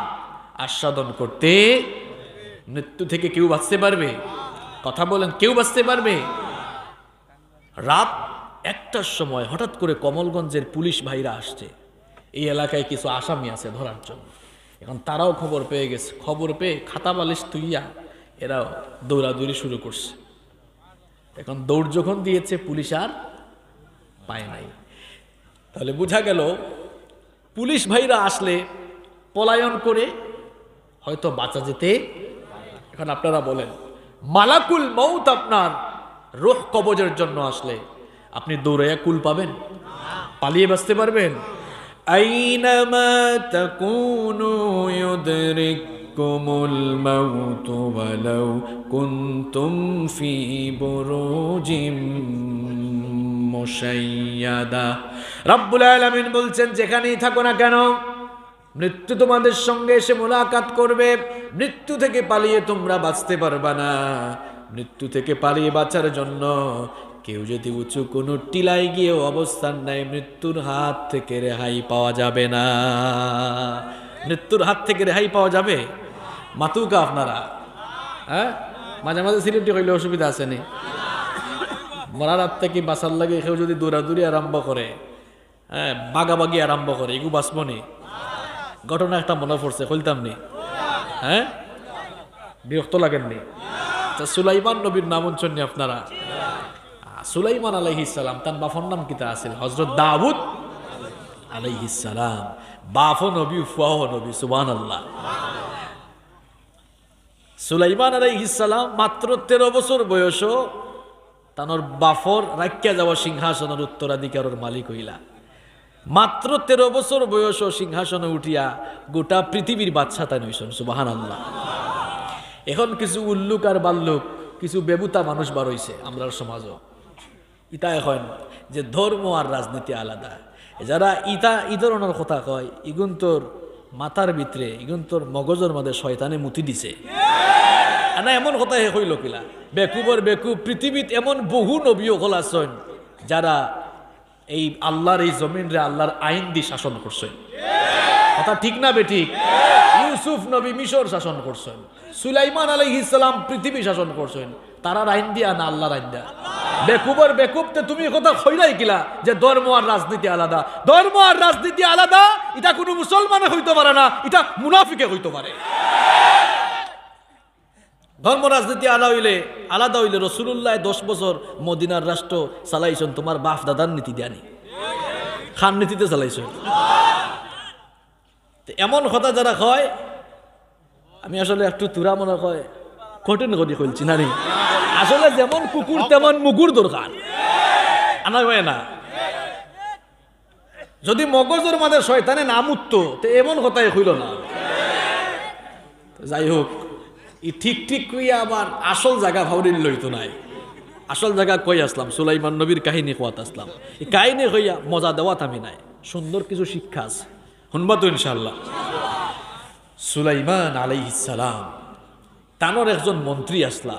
আস্বাদন করতে মৃত্যু থেকে কেউ বাঁচতে পারবে কথা বলেন, কেউ বাঁচতে পারবে? রাত 1টার সময় হঠাৎ করে কমলগঞ্জের পুলিশ ভাইরা আসছে, এই এলাকায় কিছু আসামি আছে ধরার জন্য। এখন তারাও খবর পেয়ে গেছে, খবর পেয়ে খাতা বালিশ তুইয়া এরাও দৌড়াদৌড়ি শুরু করছে। এখন দৌড় যখন দিয়েছে পুলিশ আর পায় নাই। তাহলে বোঝা গেল পুলিশ ভাইরা আসলে পলায়ন করে হয়তো বাঁচা যেতে। এখন আপনারা বলেন, মালাকুল মউত আপনার রূহ কবজের জন্য আসলে আপনি দৌড়াইয়া কুল পাবেন? পালিয়ে বাঁচতে পারবেন? আইনামা তাকুনু ইউদরিকুমুল মাউত ওয়ালাউ কুনতুম ফি বুরুজিম মুশাইয়াদা। রব্বুল আলামিন বলছেন, যেখানেই থাকো না কেন মৃত্যু তোমাদের সঙ্গে এসে মোলাকাত করবে। মৃত্যু থেকে পালিয়ে তোমরা বাঁচতে পারবা না। মৃত্যু থেকে পালিয়ে বাঁচার জন্য কেউ যদি উঁচু কোনো টিলায় গিয়ে অবস্থান নেয়, মৃত্যুর হাত থেকে রেহাই পাওয়া যাবে না। মৃত্যুর হাত থেকে রেহাই পাওয়া যাবে? মাতুকা আপনারা, হ্যাঁ মাঝে মাঝে সিলেক্ট হইলে অসুবিধা আছে নি? মরার হাত থেকে বাঁচার লাগে কেউ যদি দৌড়াদৌড়ি আরম্ভ করে, হ্যাঁ বাগাবাগি আরম্ভ করে, এগু বাঁচব নি? ঘটনা একটা মনে পড়ছে, বলতাম নি? হ্যাঁ বিরক্ত লাগেননি? সুলাইমান নবীর নাম শুননি আপনারা? সুলাইমান আলাইহিস সালাম তার বাফর নাম কিতা আছিল? হযরত দাউদ আলাইহিস সালাম। বাফ নবী, ফুয়াহ নবী, সুবহানাল্লাহ। সুলাইমান আলাইহিস সালাম মাত্র 13 বছর বয়স, তানোর বাফর রাখিয়া যাওয়া সিংহাসনের উত্তরাধিকারের মালিক হইলা। মাত্র 13 বছর বয়স সিংহাসনে উঠিয়া গোটা পৃথিবীর বাদশা তাই নইছেন, সুবহানাল্লাহ। এখন কিছু উল্লুক আর বাল্লুক, কিছু বেবুতা মানুষ বার হইছে আমরার সমাজও। ইতা এখন যে ধর্ম আর রাজনীতি আলাদা, যারা ইতা ই ধরনের কথা কয়, ইগুন তোর মাথার ভিতরে, ইগুন তোর মগজের মধ্যে শয়তানে মুতি দিছে না, এমন কথা হে হইল কিলা? বেকুবর বেকুব পৃথিবীত এমন বহু নবী হল আছেন যারা এই আল্লাহর এই জমিন রে আল্লাহর আইন দিয়ে শাসন করছেন। কথা ঠিক না বেঠিক? ইউসুফ নবী মিশর শাসন করছেন, সুলাইমান আলাইহিস সালাম পৃথিবী শাসন করছেন। তারা আইন দিয়া না আল্লাহর আইন দিয়া? বেকুবর বেকুবতে তুমি কথা কইলাই কিলা যে ধর্ম আর রাজনীতি আলাদা? ধর্ম আর রাজনীতি আলাদা, এটা কোনো মুসলমানে হইতে পারে না, এটা মুনাফিকে হইতে পারে। ধর্ম রাজনীতি আলাদা হইলে রাসূলুল্লাহ 10 বছর মদিনার রাষ্ট্র চালাইছেন, তোমার বাপ দাদার নীতি দেয়ানি, খান নীতিতে চালাইছেন। এমন কথা যারা কয়, আমি আসলে একটু তুরা মনে কয় কঠিন করি কইছি না রে। আসলে যেমন কুকুর তেমন মুগুর দরকার, আনা হয় না? যদি মগজের মাঝে শয়তানে নাম উঠতো তো এমন কথাই হইল না। যাই হোক, ই ঠিক ঠিক কইয়া আবার আসল জায়গা ভাউরিল লইতো নাই। আসল জায়গা কই আসলাম, সুলাইমান নবীর কাহিনী কোয়াত আসলাম। এই কাহিনী কইয়া মজা দেওয়াত আমি নাই, সুন্দর কিছু শিক্ষা আছে, শুনবা তো ইনশাআল্লাহ। সুলাইমান আলাইহিস সালাম তানোর একজন মন্ত্রী আসলা,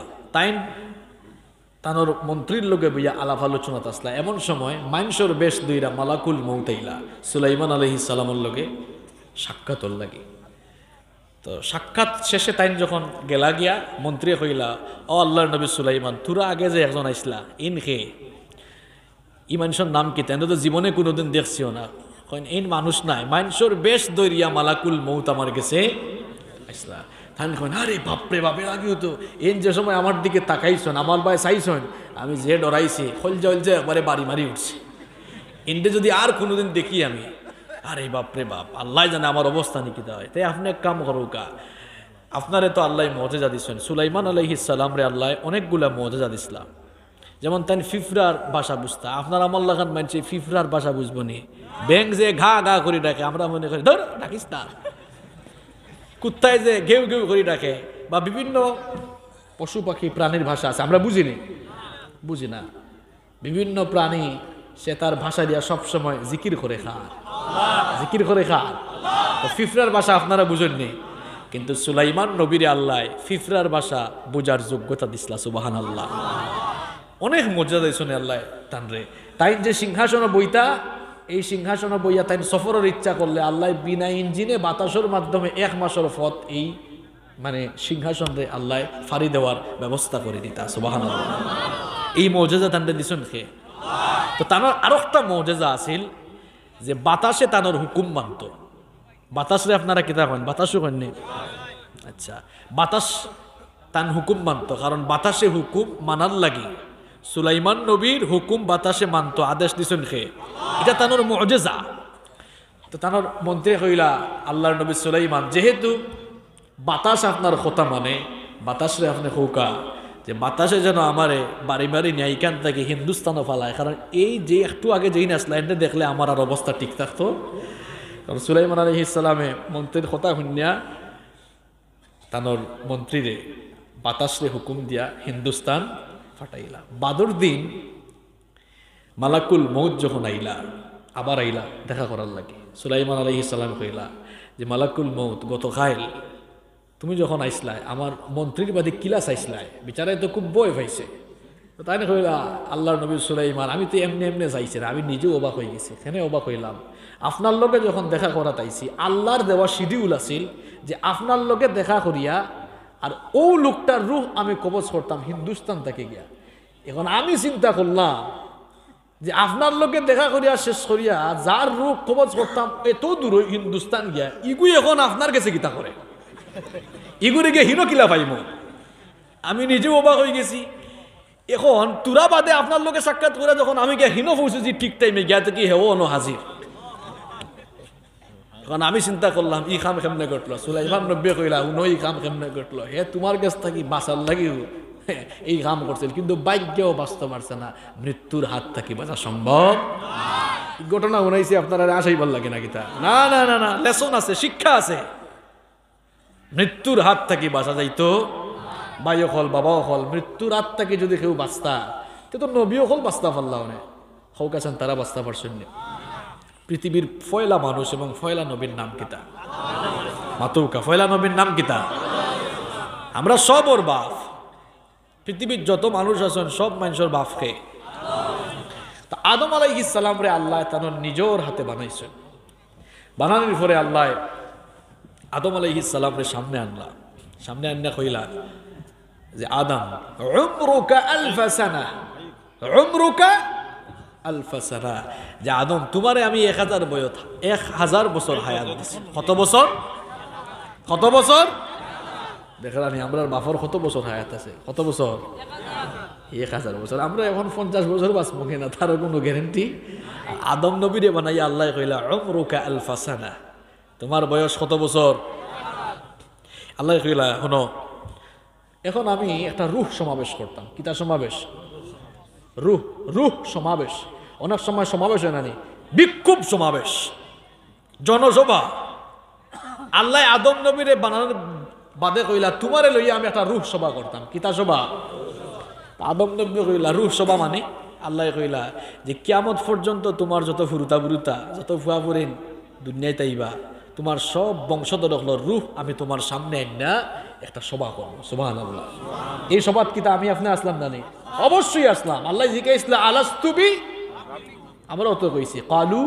তানোর মন্ত্রীর লোকে বইয়া আলাপ আলোচনাত আসলা। এমন সময় মাইনসর বেশ দুইরা মালাকুল মউত আইলা সুলাইমান আলাইহিস সালামের লোকে সাক্ষাৎর লাগে। তো সাক্ষাৎ শেষে তাইন যখন গেলা গিয়া মন্ত্রী কইলা, ও আল্লাহর নবী সুলাইমান, তোরা আগে যে একজন আইসলা ইন খে, ই মানুষের নাম কি? তেন তো জীবনে কোনোদিন দেখছিও না। ইন মানুষ নাই, মানুষের বেশ দরিয়া মালাকুল মউত আমার গেছে আইসলা। তাই আরে বাপরে বাপের আগে হতো এন যে সময় আমার দিকে তাকাইছেন, আমার ভাই চাইছেন, আমি যে ডরাইছি হলজা হলজা একবারে বাড়ি মারি উঠছি। ইনতে যদি আর কোনোদিন দেখি আমি, আরে বাপরে বাপ, আল্লাহ জানে আমার অবস্থা নিকি হয়। তাই আপনি এক কাম করুকা, আপনারে তো আল্লাহ মুজিজা দিছেন। সুলাইমান আলাইহিস সালাম রে আল্লাহ অনেকগুলা মুজিজা দিছিলাম। যেমন তাই ফিফরার ভাষা বুঝতা, আপনার আমার লাগান মানছে ফিফরার ভাষা বুঝবো নি? ব্যাংক যে ঘা ঘা করে ডাকে, আমরা মনে করি ধর ডাকিস না। কুত্তায় যে ঘেউ ঘেউ করে ডাকে, বা বিভিন্ন পশু পাখি প্রাণীর ভাষা আছে, আমরা বুঝি না। বিভিন্ন প্রাণী সে তার ভাষা দিয়া সবসময় জিকির করে খায়। তো ফিফরার ভাষা আপনারা বুঝেননি, কিন্তু সুলাইমান নবীর আল্লাহ ফিফরার ভাষা বোঝার যোগ্যতা দিসলা, সুবহানাল্লাহ। অনেক মর্যাদা শুনে আল্লাহ তানরে। তাই যে সিংহাসন বইতা, এই সিংহাসন বইয়া তাই সফরের ইচ্ছা করলে আল্লাহ বিনা ইঞ্জিনে বাতাসের মাধ্যমে 1 মাসের পথ এই মানে সিংহাসনে আল্লাহ ফাড়ি দেওয়ার ব্যবস্থা করে দিতা সুবহানাল্লাহ। এই মৌজেজা তান্ডে দিছেন খে। তো তানোর আরো একটা মৌজেজা আছিল যে বাতাসে তানোর হুকুম মানত। বাতাসরে আপনারা কিতা করেন? বাতাসও করেননি? আচ্ছা, বাতাস তান হুকুম মানত, কারণ বাতাসে হুকুম মানার লাগি সুলাইমান নবীর হুকুম বাতাসে মানত, আদেশ দিছেন খে। এটা তানোর মৌজেজা। তো তানোর মন্ত্রী কইলা আল্লাহর নবী সুলাইমান, যেহেতু বাতাস আপনার কথা মানে, বাতাসরে আপনি কৌকা যে বাতাসে যেন আমারে বাড়ি বাড়ি ন্যায়কান থেকে হিন্দুস্তানও ফালায়, কারণ এই যে একটু আগে যেই নাচলাইনটা দেখলে আমার আর অবস্থা ঠিক থাকতো। কারণ সুলাইমান আলাইহিস সালামে মন্ত্রীর কথা শুনিয়া তানোর মন্ত্রীরে বাতাসরে হুকুম দিয়া হিন্দুস্তান ফাটাইলা। বাদর দিন মালাকুল মৌত যখন আইলা, আবার আইলা দেখা করার লাগে, সুলাইমান আলাইহিস সালাম কইলা যে মালাকুল মৌত গত খাইল তুমি যখন আইসলাই আমার মন্ত্রীর বাদে কিলা চাইসলাই, বিচারায় তো খুব বয় পাইছে। তাই না কইলা আল্লাহর নবী সুলাইমান, আমি তো এমনি এমনি চাইছি না, আমি নিজেও অবাক হয়ে গেছি। এখানে অবাক হইলাম, আপনার লগে যখন দেখা করা তাইছি আল্লাহর দেওয়া শিডিউল আছিল যে আপনার লগে দেখা করিয়া আর ও লোকটার রূহ আমি কবজ করতাম হিন্দুস্তান থেকে গিয়া। এখন আমি চিন্তা করলাম যে আপনার লোকে দেখা করিয়া শেষ করিয়া যার রূপ কবজ করতাম এত দূর হিন্দুস্তান গিয়া, ইগুই এখন আপনার কাছে গীতা করে, ইগুরে গিয়ে হিনো কিলা পাইম। আমি নিজেও অবাক হয়ে গেছি। এখন তুরা বাদে আপনার লোকে সাক্ষাৎ করে যখন আমি গিয়া হিনো পৌঁছেছি ঠিক টাইমে গিয়া তো কি হেও অন হাজির। এখন আমি চিন্তা করলাম ই কাম কেমনে ঘটলো। সুলাইমান নব্বে কইলা উনো ই কাম কেমনে ঘটলো, হে তোমার কাছ থাকি বাঁচার লাগিও এই কাম করছিল, কিন্তু ভাগ্যও বাঁচতে পারছে না, মৃত্যুর হাত থাকি বাঁচা সম্ভব। ঘটনা শুনাইছি আপনারা আসাইবার লাগে না কিতা? না না না না, লেসন আছে, শিক্ষা আছে। মৃত্যুর হাত থাকি বাঁচা যাইতো, ভাইও হল বাবাও হল, মৃত্যুর হাত থাকি যদি কেউ বাঁচতা তো নবীও হল বাঁচতে পারলাম না, হোক আছেন তারা বাঁচতে পারছেন না। পৃথিবীর ফয়লা মানুষ এবং ফয়লা নবীর নাম কিতা? মাতুকা। ফয়লা নবীর নাম কিতা? আমরা সব ওর বাপ। পৃথিবীর যত মানুষ আছেন সব মানুষের বাপ খে। তা আদম আলাইহিস সালাম রে আল্লাহ তার নিজের হাতে বানাইছেন। বানানোর পরে আল্লাহ আদম আলাইহিস সালাম রে সামনে আনলা, সামনে আননা কইলা যে আদম উমরুকা আলফ সানা, উমরুকা আলফ সানা, যে আদম তোমারে আমি 1000 বয়স 1000 বছর হায়াত দিছি। কত বছর? কত বছর? দেখলানি আমরা বাপর কত বছর হায়াত আছে? কত বছর? 1000 বছর। আমরা এখন 50 বছর বাঁচবো কিনা তার কোনো গ্যারেন্টি। আদম নবীরে বানাইয়া আল্লাহ কইলা উমরুকা আলফ সানা, তোমার বয়স কত বছর? আল্লাহ কইলা শোনো, এখন আমি একটা রূহ সমাবেশ করতাম। কিতা সমাবেশ? রূহ, রূহ সমাবেশ। অনেক সময় সমাবেশ হয় নানি, বিক্ষোভ সমাবেশ, জনসভা। আল্লাহ আদম নবীরে বানানোর বাদে কইলা তোমারে লইয়া আমি একটা রূহ সভা করতাম। কিতা সভা? আদম নবী কইলা রূহ সভা মানে আল্লাহ কইলা যে কিয়ামত পর্যন্ত তোমার যত ফুরুতা বুরুতা যত ফুয়া ফুরেন দুনিয়ায় তাইবা, তোমার সব বংশধর রূহ আমি তোমার সামনে আইনা একটা সভা করবো। সুবহানাল্লাহ। এই সভাত কিতা আমি আপনি আসলাম না? অবশ্যই আসলাম। আল্লাহ জিজ্ঞাসা আলাস্তুবি, আমরাও তো কইছি কালু।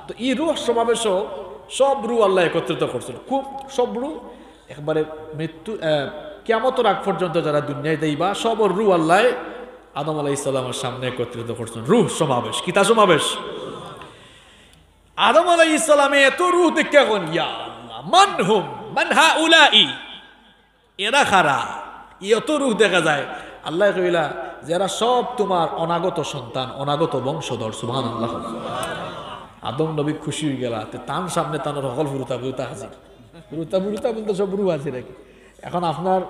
তো এই রূহ সমাবেশও সব রূহ আল্লাহ একত্রিত করছেন, খুব সব রূহ একবারে মৃত্যু কিয়ামতের আগ পর্যন্ত যারা দুনিয়ায় দেইবা সব রূহ আল্লাহ আদম আলাইহিস সালামের সামনে একত্রিত করছেন। রূহ সমাবেশ। কিতা সমাবেশ? আদম আলাইহিস সালামে এত রূহ দেখে কোন ইয়া আল্লাহ মান হুম মান হাউলাই, এরা খারা, এত রূহ দেখা যায়। আল্লাহ কইলা যারা সব তোমার অনাগত সন্তান, অনাগত বংশধর। সুবহানাল্লাহ। আদম নবী খুশি হয়ে গেলা, তার সামনে তার সকল ফুরুতা বুরুতা হাজির। ফুরুতা বুরুতা বলতে সব রূহ হাজির নাকি? এখন আপনার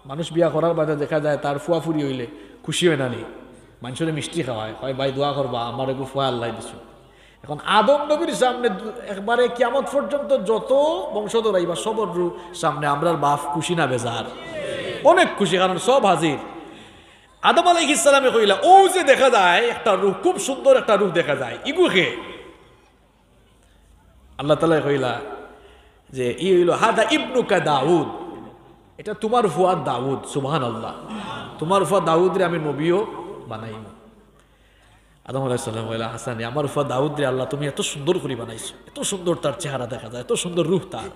মানুষ বিয়া করার বাদে দেখা যায় তার ফুয়া ফুরি হইলে খুশি হয় না নি? মানুষের মিষ্টি খাওয়ায়, হয় ভাই দোয়া করবা আমার একটু ফুয়া আল্লাহ দিছো। এখন আদম নবীর সামনে একবারে কিয়ামত পর্যন্ত যত বংশধর আইবা সবর রূহ সামনে আমরার বাপ খুশি না বেজার? অনেক খুশি, কারণ সব হাজির। আদম আলাইহিস সালামে কইলা ও যে দেখা যায় একটা রূহ, খুব সুন্দর একটা রূহ দেখা যায়, ইগুকে আল্লাহ তাআলা কইলা যে ই হইল হাদা ইবনুকা দাউদ, এটা তোমার ফুয়া দাউদ। সুবহানাল্লাহ। তোমার ফুয়া দাউদ রে আমি নবীও বানাইম। আদম আলাইহিস সালাম কইলা হাসান, আমার ফুয়া দাউদ রে আল্লাহ তুমি এত সুন্দর করে বানাইছো, এত সুন্দর তার চেহারা দেখা যায়, এত সুন্দর রূহ তার।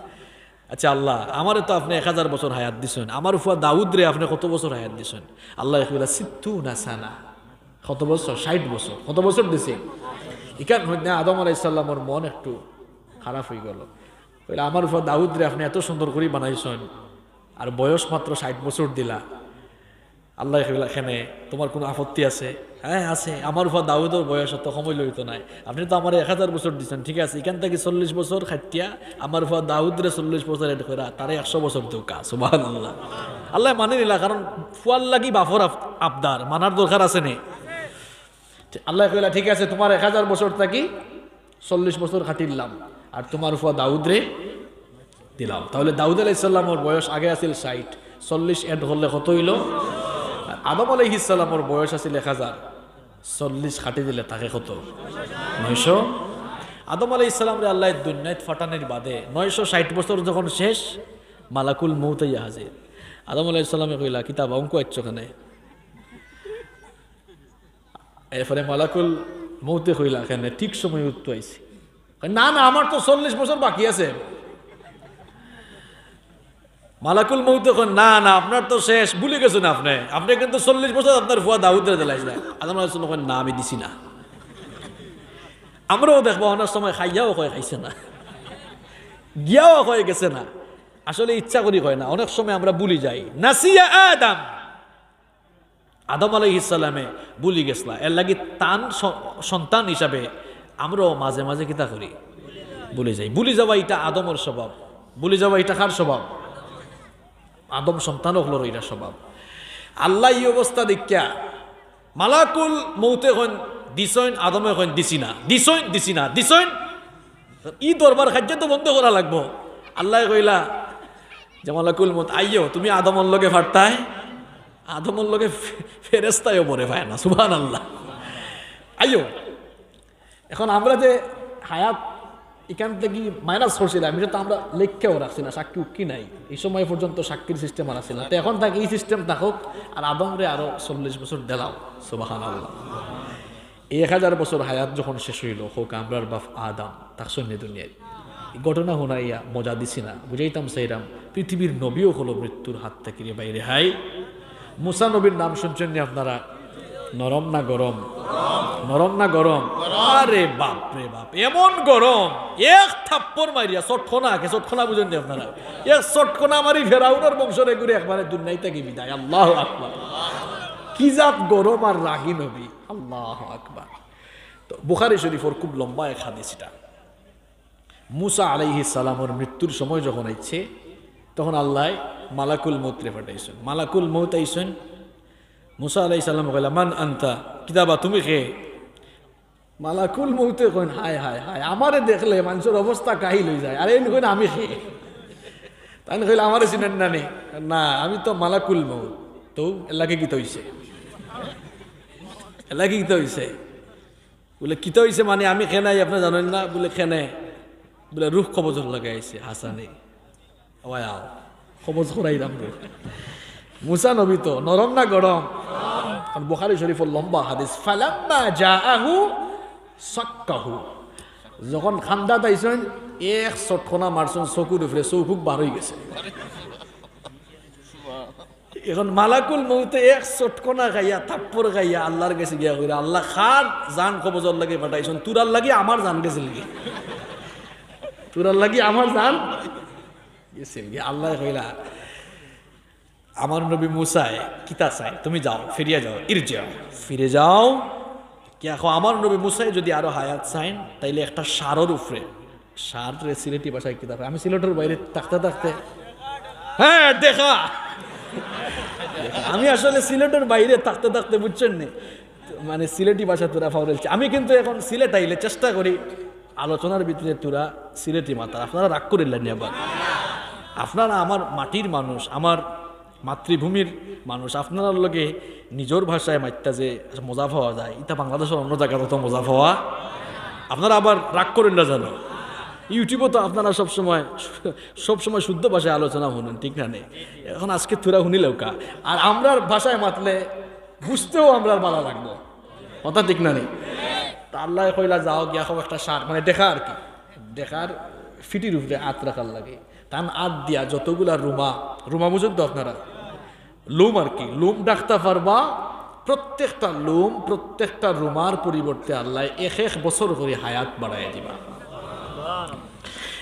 আচ্ছা আল্লাহ, আমারে তো আপনি 1000 বছর হায়াত দিছেন, আমার ফুয়া দাউদ রে আপনি কত বছর হায়াত দিছেন? আল্লাহ কইলা 60 সানা। কত বছর? 60 বছর। কত বছর দিছে? ইকান হইতে আদম আলাইহিস সালামের মন একটু খারাপ হয়ে গেল। কইলা আমার ফুয়া দাউদ রে আপনি এত সুন্দর করে বানাইছেন আর বয়স মাত্র 60 বছর দিলা। আল্লাহ কইলা এখানে তোমার কোনো আপত্তি আছে? হ্যাঁ আছে, আমার উপর দাউদের বয়স অত সময় লইতো নাই, আপনি তো আমার 1000 বছর দিচ্ছেন, ঠিক আছে এখান থেকে 40 বছর খাটিয়া আমার উপর দাউদরে 40 বছর এড করা, তারে 100 বছর দৌকা। সুবহানাল্লাহ। আল্লাহ মানে নিলা, কারণ ফুয়াল লাগি বাফর আবদার মানার দরকার আছে নে। আল্লাহ কইলা ঠিক আছে, তোমার 1000 বছর থাকি 40 বছর খাটিলাম আর তোমার উপর দাউদরে দিলাম। তাহলে দাউদ আলাইহিস সালামের বয়স আগে আছিল 60, 40 এড হলে কত হইল? আদম আলাইহিস সালামের বয়স আছিল 1000, 40 খাটি দিলে তাকে কত? 900। আদম আলাইহিস সালাম রে আল্লাহ দুনিয়াত ফাটানোর বাদে 960 বছর যখন শেষ, মালাকুল মউত ইয়া হাজির। আদম আলাইহিস সালামে কইলা কিতাব অঙ্ক আইছো কেনে? এরপরে মালাকুল মউতে কইলা কেনে ঠিক সময় উত্তর আইছি। না না, আমার তো 40 বছর বাকি আছে। মালাকুল মউত এখন না না, আপনার তো শেষ, ভুলে গেছেন আপনি, আপনি কিন্তু 40 বছর আপনার ফুয়া দাউদের দিলাইছিলেন। আদম আলাইহিস সালাম না আমি দিছি না। আমরাও দেখবো অনেক সময় খাইয়াও কয় খাইছে না, গিয়াও কয়ে গেছে না, আসলে ইচ্ছা করি কয় না, অনেক সময় আমরা ভুলি যাই। নাসিয়া আদম, আদম আলাইহিস সালামে ভুলি গেছলা, এর লাগি তান সন্তান হিসাবে আমরাও মাঝে মাঝে কিতা করি, ভুলে যাই। ভুলি যাওয়া এটা আদমের স্বভাব, ভুলি যাওয়া এটা কার স্বভাব? আদম সন্তান হলো এটা স্বভাব। আল্লাহ এই অবস্থা দেখিয়া মালাকুল মউতে এখন দিছইন, আদমে এখন দিছি না, দিছইন দিছি না, দিছইন ই দরবার খাদ্য তো বন্ধ করা লাগবো। আল্লাহ কইলা যে মালাকুল মউত আইয়ো, তুমি আদমর লগে ফারতায়, আদমর লগে ফেরেশতায়ও পড়ে পায় না। সুবহানাল্লাহ। আইয়ো, এখন আমরা যে হায়াত এখান থেকে মাইনাস করছিলাম, এটা তো আমরা লেখকেও রাখছি না, সাক্ষী উক্কি নাই, এই সময় পর্যন্ত সাক্ষীর সিস্টেম আর আসছিল না। তো এখন থাকে এই সিস্টেম থাকুক, আর আদমরে আরো 40 বছর দেলাও। সুবহানাল্লাহ। 1000 বছর হায়াত যখন শেষ হইল, হোক আমরার বাপ আদম তার সৈন্য দুনিয়ায় ঘটনা শোনাইয়া মজা দিছি না, বুঝাইতাম সেইরাম পৃথিবীর নবীও হলো মৃত্যুর হাত থেকে বাইরে। হাই মুসা নবীর নাম শুনছেন নি আপনারা? নরম না গরম? নরম না গরম? আরে বাপ রে বাপ, এমন গরম, এক থাপ্পড় মারিয়া চটখনা কে চটখনা বুঝেন নি আপনারা? এক চটখনা মারি ফেরাউনের বংশরে ঘুরে একবারে দুনিয়া থেকে বিদায়। আল্লাহু আকবার। কি জাত গরম আর রাগী নবী। আল্লাহু আকবার। তো বুখারী শরীফের খুব লম্বা এক হাদিস এটা। মুসা আলাইহিস সালামের মৃত্যুর সময় যখন আইছে, তখন আল্লাহ মালাকুল মউত রে পাঠাইছেন। মালাকুল মউত আইছেন, মুসা আলাইহিস সালাম কইলা মান আনতা, কিতাবা তুমি কে? মালাকুল মউতে কইন হায় হায় হায়, আমারে দেখলে মানুষের অবস্থা কাহিল হয়ে যায়, আরে কইন আমি কে? তাই কইলা আমারে চিনেন না নি? না আমি তো মালাকুল মউত। তো এলাকে কি হইছে? এলাকে কি হইছে? বলে কি হইছে মানে আমি খেনাই আপনি জানেন না? বলে খেনে, বলে রুখ কবজর লাগাইছে হাসানে, ওয়াও কবজ করাই দাম। মুসা নবী তো নরম না গরম? বুখারী শরীফের লম্বা হাদিস। ফালাম্মা জাআহু সাক্কাহু, যখন খান্দা তাইছেন এক চটখনা মারছেন চকুর উপরে, চৌকুক বার হয়ে গেছে। এখন মালাকুল মউতে এক চটকনা খাইয়া থাপ্পড় খাইয়া আল্লাহর কাছে গিয়া কইরা, আল্লাহ খান জান কবজর লাগে পাঠাইছেন, তুরার লাগি আমার জান গেছে লাগি, তুরার লাগি আমার জান গেছে। আল্লাহ কইলা আমার নবী মুসায় কিতা চাই, তুমি যাও ফিরিয়া যাও, ইরজাও ফিরে যাও। কি এখন আমার নবী মুসায় যদি আরো হায়াত চাইন, তাইলে একটা সারর উপরে, সার রে সিলেটি ভাষায় কিতা, আমি সিলেটের বাইরে থাকতে থাকতে, হ্যাঁ দেখা, আমি আসলে সিলেটের বাইরে থাকতে থাকতে বুঝছেন নি, মানে সিলেটি ভাষা তোরা ফাউরেলছে। আমি কিন্তু এখন সিলেট আইলে চেষ্টা করি আলোচনার ভিতরে তোরা সিলেটি মাতার, আপনারা রাগ করিলেন আবার, আপনারা আমার মাটির মানুষ, আমার মাতৃভূমির মানুষ, আপনার লগে নিজের ভাষায় মাইতা যে মজা পাওয়া যায়, এটা বাংলাদেশের অন্য জায়গায় তো মজা পাওয়া, আপনারা আবার রাগ করেন না জানো। ইউটিউবে তো আপনারা সবসময় শুদ্ধ ভাষায় আলোচনা শুনুন, ঠিক না? নেই এখন আজকে তোরা শুনিলেও কা, আর আমরার ভাষায় মাতলে বুঝতেও আমরার ভালো লাগবো, কথা ঠিক না? নেই তা আল্লাহ কইলা যাও গিয়া খুব একটা সার, মানে দেখা আর কি, দেখার ফিটির উপরে হাত রাখার লাগে, টান আট দিয়া যতগুলা রুমা বুঝেন তো আপনারা, লুম আর কি, লুম ডাকতে পারবা, প্রত্যেকটা লুম প্রত্যেকটা রুমার পরিবর্তে আল্লাহ এক বছর করে হায়াত বাড়াই দিবা।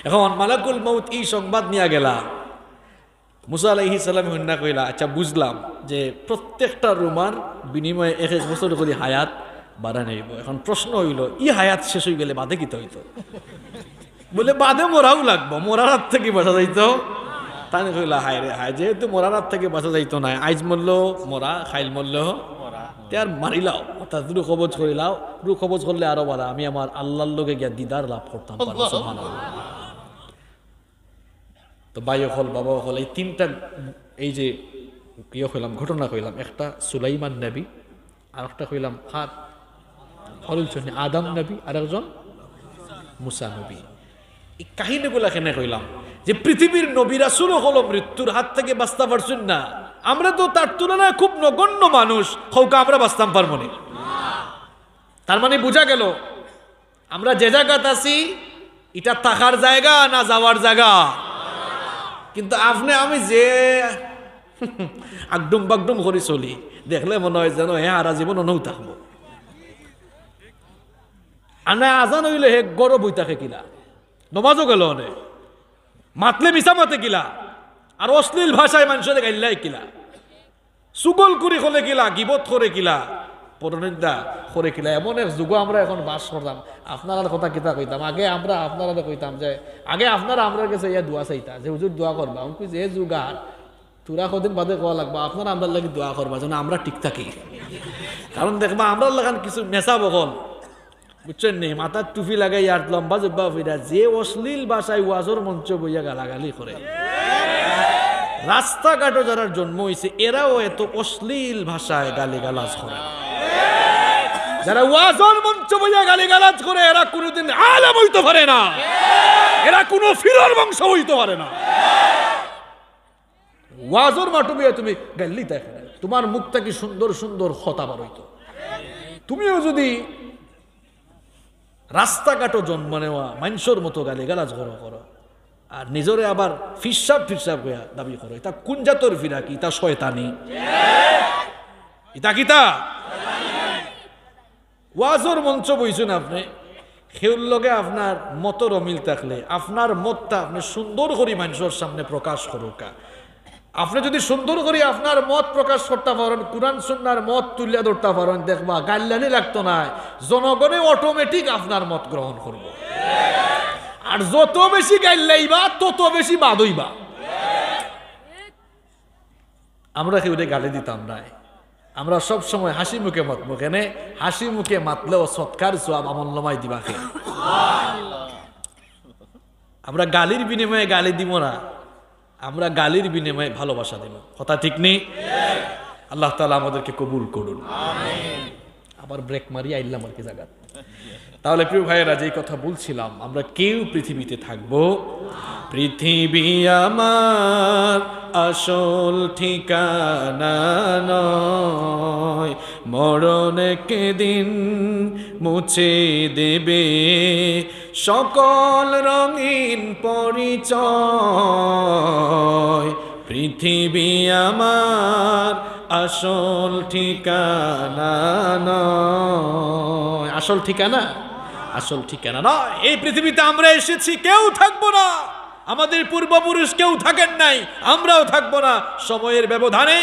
এখন মালাকুল মউত এই সংবাদ নিয়ে গেলা, মুসা আলাইহিস সালাম হন্যা কইলা, আচ্ছা বুঝলাম যে প্রত্যেকটা রুমার বিনিময়ে এক বছর করে হায়াত বাড়া নেব। এখন প্রশ্ন হইল, ই হায়াত শেষ হয়ে গেলে বাদে কিতে হইতো? বলে বাদে মরাও লাগবো, মরার হাত থেকে বাঁচা যাইতো। তাই কইলা হায় রে হায়, যেহেতু মরার হাত থেকে বাঁচা যাইতো না, আইজ মরল মরা, খাইল মরল আর মারিলাও, অর্থাৎ রু কবজ করিলাও। রু কবজ করলে আরো বাড়া, আমি আমার আল্লাহর লোকে গিয়া দিদার লাভ করতাম। তো বাইও হল বাবা হল, এই তিনটা এই যে ইয়ে কইলাম, ঘটনা কইলাম, একটা সুলাইমান নবী, আর একটা কইলাম আদম নবী, আর একজন মুসা নবী। এই কাহিনীগুলা কেন কইলাম যে পৃথিবীর নবী রাসূল হলো মৃত্যুর হাত থেকে বাঁচতে পারছেন না, আমরা তো তার তুলনায় খুব নগণ্য মানুষ, হৌকা আমরা বাঁচতাম পারবো না। তার মানে বোঝা গেল আমরা যে জায়গাতে আছি এটা থাকার জায়গা না যাওয়ার জায়গা। কিন্তু আপনি আমি যে আগডুম বাগডুম করে চলি, দেখলে মনে হয় যেন হ্যাঁ আর জীবন অনৌ থাকবো। আনা আজান হইলে হে গরব হই থাকে কিলা, নমাজও গেল অনেক, মাতলে মিশা মাতে কিলা, আর অশ্লীল ভাষায় মানুষের গাইল্লাই কিলা, সুগল করে হলে কিলা, গিবত করে কিলা, পরনিন্দা করে কিলা। এমন এক যুগ আমরা এখন বাস করতাম। আপনারা কথা কিতা কইতাম, আগে আমরা আপনারা কইতাম যে আগে আপনারা আমরা কাছে ইয়া দোয়া চাইতা যে হুজুর দোয়া করবা, আমি যে যুগার তোরা কদিন বাদে কোয়া লাগবা, আপনারা আমরা লাগে দোয়া করবা যেন আমরা ঠিক থাকি। কারণ দেখবা আমরা লাগান কিছু নেশা বকল, বুঝছেন নি, মাথার টুপি লাগাই আর লম্বা জব্বা ফিরা যে অশ্লীল ভাষায় ওয়াজর মঞ্চ বইয়া গালাগালি করে। রাস্তাঘাটও যারা জন্ম হয়েছে এরাও এত অশ্লীল ভাষায় গালিগালাজ করে। যারা ওয়াজর মঞ্চ বইয়া গালিগালাজ করে এরা কোনোদিন আলেম হইতে পারে না, এরা কোনো ফিরর বংশ হইতে পারে না। ওয়াজর মাটুমিয়া তুমি গাল্লি দেখে না, তোমার মুখটা কি সুন্দর সুন্দর কথা বার হইতো। তুমিও যদি রাস্তাঘাটও জন্ম নেওয়া মানুষের মতো গালিগালাজ করো আর নিজরে আবার ফিরসাব হইয়া দাবি করো, এটা কোন জাতর ফিরা? কি তা শয়তানি? ইতা কিতা ওয়াজর মঞ্চ বইছেন আপনি, সেউর লগে আপনার মতর অমিল থাকলে আপনার মতটা আপনি সুন্দর করে মানুষের সামনে প্রকাশ করুকা। আপনি যদি সুন্দর করে আপনার মত প্রকাশ করতে পারেন, কুরআন সুন্নাহর মত তুলিয়া ধরতে পারেন, দেখবা গাল্লানি লাগতো না, জনগণে অটোমেটিক আপনার মত গ্রহণ করব। আর যত বেশি গাইলাইবা তত বেশি বাদ হইবা। আমরা কেউ গালি দিতাম না, আমরা সব সময় হাসি মুখে মাতবো। কেন হাসি মুখে মাতলেও সৎকার সওয়াব আমলনামায় দিবা। আমরা গালির বিনিময়ে গালি দিব না, আমরা গালির বিনিময়ে ভালোবাসা দেব। কথা ঠিক নেই? আল্লাহ তাআলা আমাদেরকে কবুল করুন। আবার ব্রেক মারি আইলাম আর কি জায়গা। তাহলে প্রিয় ভাইয়েরা, যেই কথা বলছিলাম, আমরা কেউ পৃথিবীতে থাকবো, পৃথিবী আমার আসল ঠিকানা নয়, মরণ একদিন মুছে দেবে সকল রঙিন পরিচয়। পৃথিবী আমার আসল ঠিকানা নয়। আসল ঠিকানা? আসল ঠিকানা নয়। এই পৃথিবীতে আমরা এসেছি, কেউ থাকবো না, আমাদের পূর্বপুরুষ কেউ থাকেন নাই, আমরাও থাকবো না। সময়ের ব্যবধানে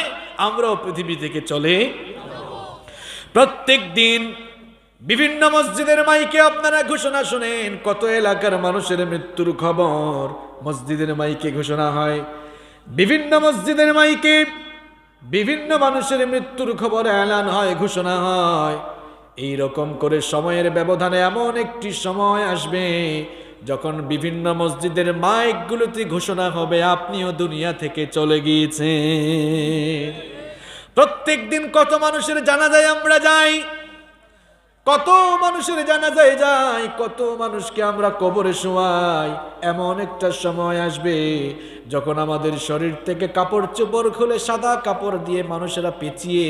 আমরাও পৃথিবী থেকে চলে। প্রত্যেক দিন বিভিন্ন মসজিদের মাইকে আপনারা ঘোষণা শুনেন, কত এলাকার মানুষের মৃত্যুর খবর মসজিদের মাইকে ঘোষণা হয়। বিভিন্ন মসজিদের মাইকে বিভিন্ন মানুষের মৃত্যুর খবর এলান হয়, ঘোষণা হয়। এই রকম করে সময়ের ব্যবধানে এমন একটি সময় আসবে যখন বিভিন্ন মসজিদের মাইকগুলোতে ঘোষণা হবে আপনিও দুনিয়া থেকে চলে গিয়েছেন। প্রত্যেক দিন কত মানুষের জানাজায় আমরা যাই, কত মানুষের জানাজায় যাই, কত মানুষকে আমরা কবরে শোয়াই। এমন একটা সময় আসবে যখন আমাদের শরীর থেকে কাপড় চোপড় খুলে সাদা কাপড় দিয়ে মানুষেরা পেঁচিয়ে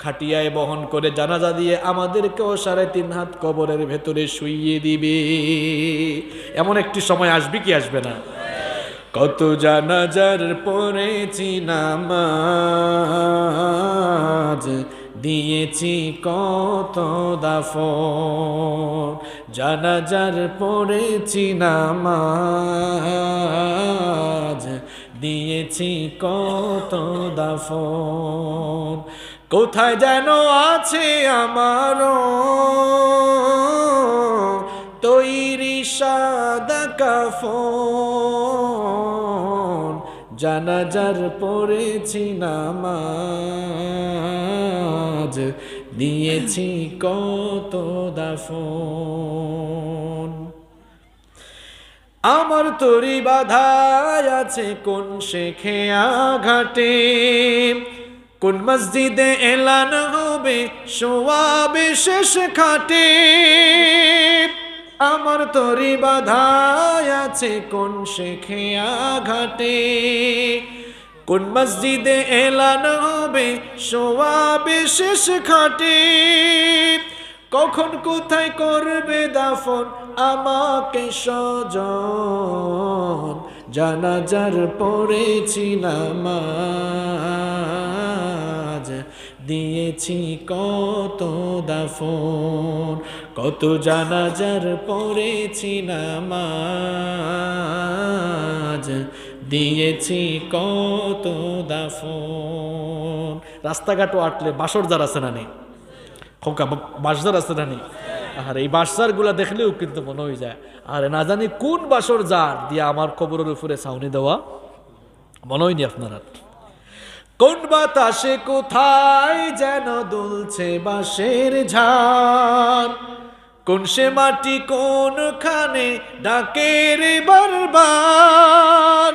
খাটিয়ায় বহন করে জানাজা দিয়ে আমাদেরকেও 3.5 হাত কবরের ভেতরে শুইয়ে দিবে। এমন একটি সময় আসবে কি আসবে না? কত জানাজার পড়েছি নামাজ, দিয়েছি কত দাফন। জানাজার পড়েছি নামাজ, দিয়েছি কত দাফন। কোথায় যেন আছে আমারও তৈরি সাদা কাফন। জানাজার পড়েছি নামাজ, দিয়েছি কত দাফন। আমার তরি বাধায় আছে কোন শেখে আঘাটে, কোন মসজিদে এলান হবে সোয়াবে শেষ খাটে। আমার তরি বাধায় আছে কোন শেখে আঘাটে, কোন মসজিদে এলান হবে সোয়াবে শেষ খাটে। কখন কোথায় করবে দাফন আমাকে স্বজন, জানাজার পড়েছি নামাজ, দিয়েছি কত দাফন। কত জানাজার পড়েছি নামাজ, দিয়েছি কত দাফন। রাস্তাঘাটও আটলে বাসরজার আছে না নেই? খোকা বাসজার আছে না নেই? আর এই বাসজার গুলা দেখলেও কিন্তু মনে হয়ে যায় আরে না জানি কোন বাসর জার দিয়ে আমার কবরের উপরে ছাউনি দেওয়া, মনে হয়নি আপনারা? কোন বাতাসে কোথায় যেন দুলছে বাঁশের ঝাড়, কোন সে মাটি কোনখানে ডাকে রে বারবার।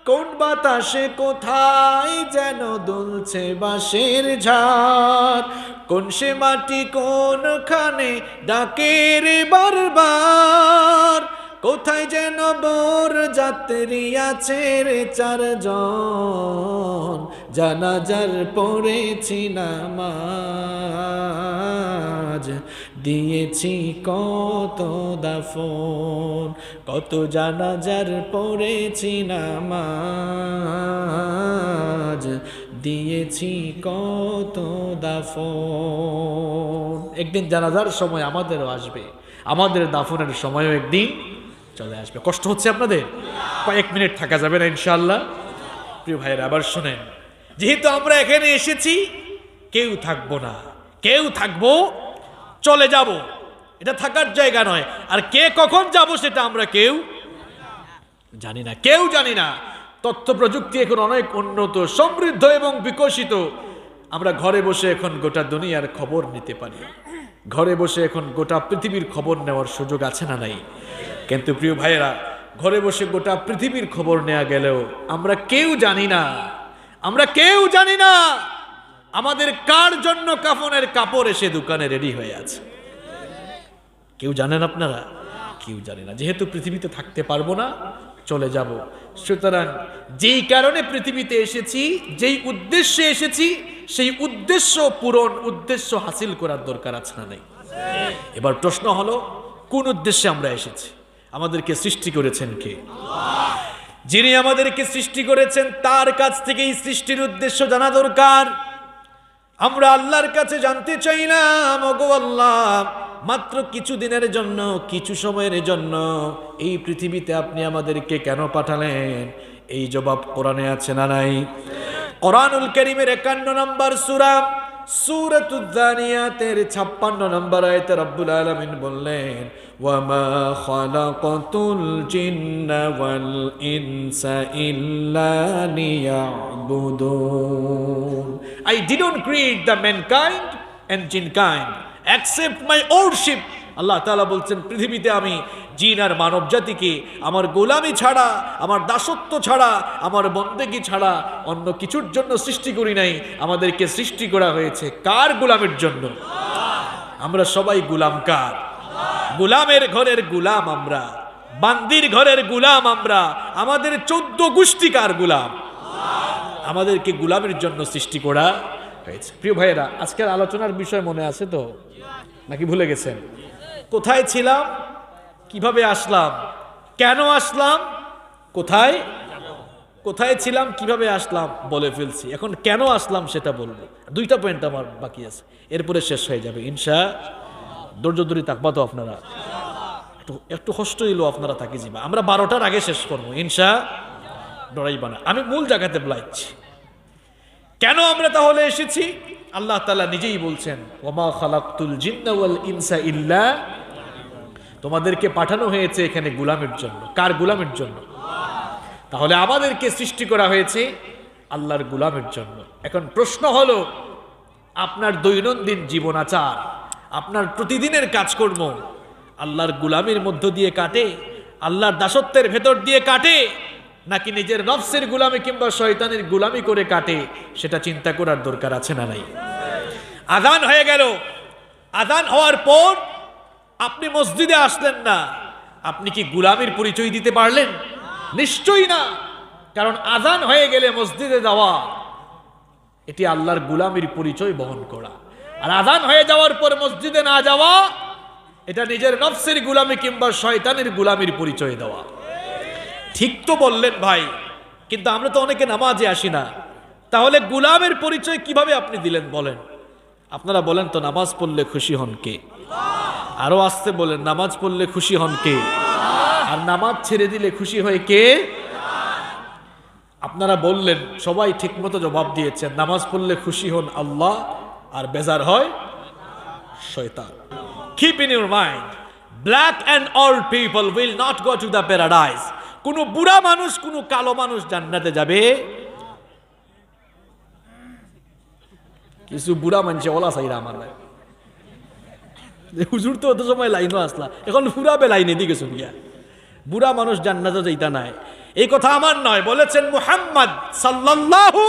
কোন বাতাসে কোথায় যেন দুলছে বাঁশের ঝাড়, কোন সে মাটি কোনখানে ডাকে রে বারবার। কোথায় যেন বোর যাত্রী আছে রে চারজন, জানাজার পড়েছি নামাজ, দিয়েছি কত দাফন। কত জানাজার পড়েছি নামাজ, দিয়েছি কত দাফন। একদিন জানাজার সময় আমাদেরও আসবে, আমাদের দাফনের সময়ও একদিন চলে আসবে। কষ্ট হচ্ছে আপনাদের? কয়েক মিনিট থাকা যাবে না ইনশাআল্লাহ? প্রিয় ভাইয়েরা আবার শুনেন, যেহেতু আমরা এখানে এসেছি কেউ থাকবো না, কেউ থাকবো চলে যাব, এটা থাকার জায়গা নয়। আর কে কখন যাব সেটা আমরা কেউ জানি না, কেউ জানি না। তথ্য প্রযুক্তি এখন অনেক উন্নত, সমৃদ্ধ এবং বিকশিত। আমরা ঘরে বসে এখন গোটা দুনিয়ার খবর নিতে পারি, ঘরে বসে এখন গোটা পৃথিবীর খবর নেওয়ার সুযোগ আছে না নাই? কিন্তু প্রিয় ভাইয়েরা, ঘরে বসে গোটা পৃথিবীর খবর নেওয়া গেলেও আমরা কেউ জানি না, আমরা কেউ জানি না আমাদের কার জন্য কাফনের কাপড় এসে দোকানে রেডি হয়ে আছে। কেউ জানেন আপনারা? কেউ জানে না। যেহেতু পৃথিবীতে থাকতে পারবো না, চলে যাব, সুতরাং যেই কারণে পৃথিবীতে এসেছি, যেই উদ্দেশ্যে এসেছি, সেই উদ্দেশ্য পূরণ, উদ্দেশ্য হাসিল করার দরকার আছে না নাই? এবার প্রশ্ন হলো, কোন উদ্দেশ্যে আমরা এসেছি? আমাদেরকে সৃষ্টি করেছেন কে? যিনি আমাদেরকে সৃষ্টি করেছেন তার কাছ থেকে এই সৃষ্টির উদ্দেশ্য জানা দরকার। আমরা আল্লাহর কাছে জানতে চাইলাম, ওগো আল্লাহ, মাত্র কিছু দিনের জন্য, কিছু সময়ের জন্য এই পৃথিবীতে আপনি আমাদেরকে কেন পাঠালেন? এই জবাব কোরআনে আছে না নাই? কোরআনুল কারীমের 51 নম্বর সূরা, সূরাতুয যারিয়াতের 56 নম্বর আয়াতে রব্বুল আলামিন বললেন, ওয়ামা খালাকাতুল জিন্না ওয়াল ইনসা ইল্লা লিয়াবুদুন। I didn't create the mankind and jinkind except my worship. আল্লাহ তাআলা বলছেন, পৃথিবীতে আমি জিন আর মানব জাতিকে আমার গোলামি ছাড়া, আমার দাসত্ব ছাড়া, আমার বন্দেগী ছাড়া অন্য কিছুর জন্য সৃষ্টি করি নাই। আমাদেরকে সৃষ্টি করা হয়েছে কার গোলামের জন্য? আমরা সবাই গোলাম কার? গোলামের ঘরের গোলাম আমরা, বান্দির ঘরের গোলাম আমরা। আমাদের 14 গোষ্ঠী কার গোলাম? আমাদেরকে গোলামের জন্য সৃষ্টি করা হয়েছে। প্রিয় ভাইয়েরা, আজকের আলোচনার বিষয় মনে আছে তো নাকি ভুলে গেছেন? কোথায় ছিলাম, কিভাবে আসলাম, কেন আসলাম, কোথায় কোথায় ছিলাম, কিভাবে আসলাম বলে ফেলছি, এখন কেন আসলাম সেটা বলবো। 2টা পয়েন্ট আমার বাকি আছে, এরপরে শেষ হয়ে যাবে ইনশা। ধৈর্য ধরে থাকবা তো আপনারা, একটু কষ্ট হইলো আপনারা থাকি যাবা। আমরা 12টার আগে শেষ করবো ইনশা, ডরাইবা না। আমি মূল জায়গাতে বলাইছি, কেন আমরা তাহলে এসেছি। আল্লাহ তাআলা নিজেই বলছেন, ওয়ামা খালাকতুল জিন্না ওয়াল ইনসা ইল্লা, তোমাদেরকে পাঠানো হয়েছে এখানে গোলামের জন্য। কার গোলামের জন্য? তাহলে আমাদেরকে সৃষ্টি করা হয়েছে আল্লাহর গোলামের জন্য। এখন প্রশ্ন হলো, আপনার দৈনন্দিন জীবন আচার, আপনার প্রতিদিনের কাজকর্ম আল্লাহর গোলামের মধ্য দিয়ে কাটে, আল্লাহর দাসত্বের ভেতর দিয়ে কাটে, নাকি নিজের নফসের গোলামি কিংবা শয়তানের গোলামি করে কাটে, সেটা চিন্তা করার দরকার আছে না নাই? আযান হয়ে গেল, আযান হওয়ার পর আপনি মসজিদে আসলেন না, আপনি কি গোলামির পরিচয় দিতে পারলেন? নিশ্চয়ই না, কারণ আযান হয়ে গেলে মসজিদে যাওয়া এটি আল্লাহর গোলামির পরিচয় বহন করা, আর আযান হয়ে যাওয়ার পর মসজিদে না যাওয়া এটা নিজের নফসের গোলামি কিংবা শয়তানের গোলামির পরিচয় দেওয়া। ঠিক তো বললেন ভাই, কিন্তু আমরা তো অনেকে নামাজে আসি না, তাহলে গোলামের পরিচয় কিভাবে আপনি দিলেন বলেন? আপনারা বলেন তো, নামাজ পড়লে খুশি হন কে? আরো আসতে বলেন, নামাজ পড়লে খুশি হন কে? আর নামাজ ছেড়ে দিলে খুশি হয় কে? আপনারা বললেন, সবাই ঠিকমতো জবাব দিয়েছেন, নামাজ পড়লে খুশি হন আল্লাহ, আর বেজার হয় শয়তান। Keep in your mind, black and old people will not go to the paradise. কোন বুড়া মানুষ, কোন কালো মানুষ জান্নাতে যাবে? কিছু বুড়া মানুষ ওলা চাইরা আমার ভাই, হুজুর তো অত সময় লাইনও আসলা, এখন ফুরাবে লাইনে দিকে শুনিয়া, বুড়া মানুষ জান্নাতে যাইতা নাই। এই কথা আমার নয়, বলেছেন মুহাম্মদ সাল্লাল্লাহু।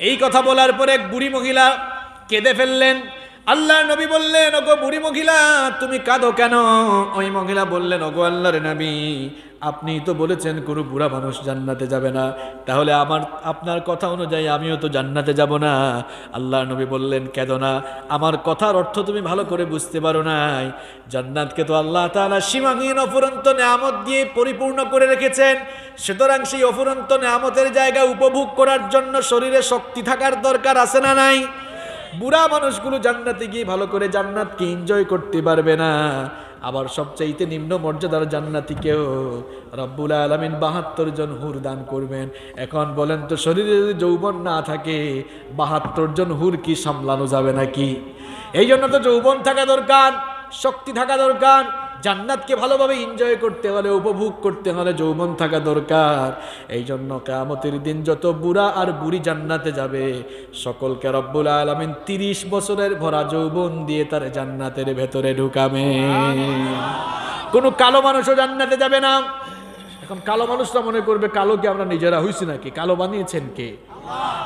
এই কথা বলার পরে এক বুড়ি মহিলা কেঁদে ফেললেন। আল্লাহর নবী বললেন, ওগো বুড়ি মহিলা, তুমি কাঁদো কেন? ওই মহিলা বললেন, ওগো আল্লাহর নবী, আপনি তো বলেছেন কোনো বুড়া মানুষ জান্নাতে যাবে না, তাহলে আপনার কথা অনুযায়ী আমিও তো জান্নাতে যাব না। আল্লাহর নবী বললেন, কেঁদো না, আমার কথার অর্থ তুমি ভালো করে বুঝতে পারো নাই। জান্নাতকে তো আল্লাহ তাআলা সীমাহীন অফুরন্ত নেয়ামত দিয়ে পরিপূর্ণ করে রেখেছেন, সুতরাং সেই অফুরন্ত নেয়ামতের জায়গা উপভোগ করার জন্য শরীরে শক্তি থাকার দরকার আছে না নাই? বুড়া মানুষগুলো জান্নাতে গিয়ে ভালো করে জান্নাতকে এনজয় করতে পারবে না। আবার সবচাইতে নিম্ন মর্যাদার জান্নাতীকেও রব্বুল আলামিন ৭২ জন হুর দান করবেন। এখন বলেন তো, শরীরে যদি যৌবন না থাকে ৭২ জন হুর কি সামলানো যাবে নাকি? এই জন্য তো যৌবন থাকা দরকার, শক্তি থাকা দরকার। জান্নাতকে ভালোভাবে এনজয় করতে হলে, উপভোগ করতে হলে যৌবন থাকা দরকার। এই জন্য কিয়ামতের দিন যত বুড়া আর বুড়ি জান্নাতে যাবে, সকলকে রব্বুল আলামিন ৩০ বছরের ভরা যৌবন দিয়ে তার জান্নাতের ভেতরে ঢুকাবে। কোনো কালো মানুষও জান্নাতে যাবে না। এখন কালো মানুষরা মনে করবে, কালো কি আমরা নিজেরা হইছি নাকি? কালো বানিয়েছেন কে?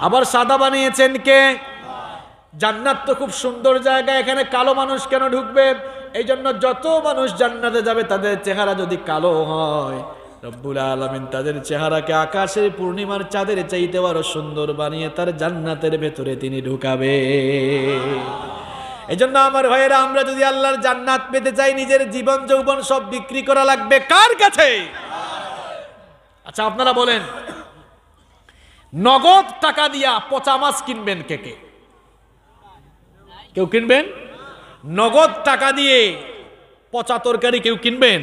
আবার সাদা বানিয়েছেন কে? জান্নাত তো খুব সুন্দর জায়গা, এখানে কালো মানুষ কেন ঢুকবে? এই জন্য যত মানুষ জান্নাতে যাবে তাদের চেহারা যদি কালো হয়, রব্বুল আলামিন তাদের চেহারাকে আকাশের পূর্ণিমার চাঁদের চাইতে আরো সুন্দর বানিয়ে তার জান্নাতের ভেতরে তিনি ঢুকাবে। এই জন্য আমার ভাইয়েরা, আমরা যদি আল্লাহর জান্নাত পেতে চাই, নিজের জীবন যৌবন সব বিক্রি করা লাগবে। কার কাছে? আচ্ছা আপনারা বলেন, নগদ টাকা দিয়া পচা মাছ কিনবেন কে কে? কেউ কিনবেন? নগদ টাকা দিয়ে পচা তরকারি কেউ কিনবেন?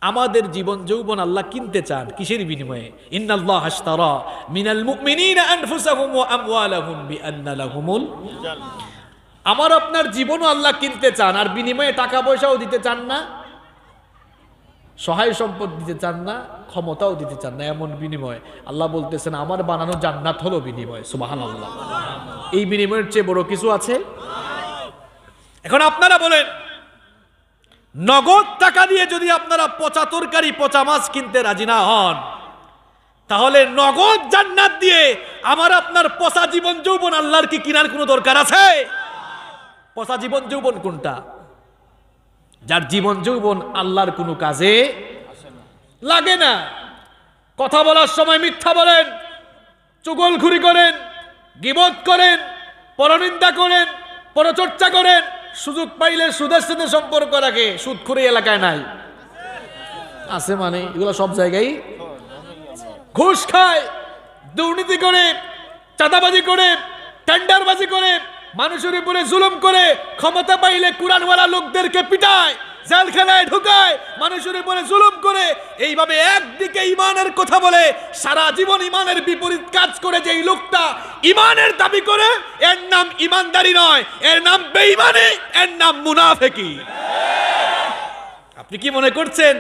আমাদের জীবন যৌবন আল্লাহ কিনতে চান কিসের বিনিময়ে? ইন্নাল্লাহা আশতারা মিনাল মুমিনিনা আনফুসাহুম ওয়া আমওয়ালাহুম বিআন্না লাহুমুল জান্নাহ। আমার আপনার জীবনও আল্লাহ কিনতে চান, আর বিনিময়ে টাকা পয়সাও দিতে চান না, সহায় সম্পদ দিতে চান না, ক্ষমতাও দিতে চান না। এমন বিনিময় আল্লাহ বলতেছেন, আমার বানানো জান্নাত হলো বিনিময়। সুবহানাল্লাহ। এই বিনিময়ের চেয়ে বড় কিছু আছে? এখন আপনারা বলেন, নগদ টাকা দিয়ে যদি আপনারা পচা তরকারি পচা মাছ কিনতে রাজি না হন, তাহলে নগদ জান্নাত দিয়ে আমার আপনার পচা জীবন যৌবন আল্লাহর কি কিনার কোনো দরকার আছে? পচা জীবন যৌবন কোনটা? যার জীবন যৌবন আল্লাহর কোনো কাজে লাগে না। কথা বলার সময় মিথ্যা বলেন, চুগলখুরি করেন, গীবত করেন, পরনিন্দা করেন, পরচর্চা করেন, সুযোগ পাইলে সুদের সাথে সম্পর্ক রাখে। সুদখুরি এলাকায় নাই? আছে মানে, এগুলো সব জায়গায় ঘুষ খায়, দুর্নীতি করে, চাঁদাবাজি করে, টেন্ডারবাজি করে, মানুষের উপরে জুলুম করে, ক্ষমতা পাইলে কুরআনওয়ালা লোকদেরকে পিটায়, জেলখানায় ঢুকায়, মানুষের উপরে জুলুম করে, এইভাবে একদিকে ইমানের কথা বলে সারা জীবন ইমানের বিপরীত কাজ করে যেই লোকটা ইমানের দাবি করে, এর নাম ইমানদারি নয়, এর নাম বেঈমানি, এর নাম মুনাফিকি। আপনি কি মনে করছেন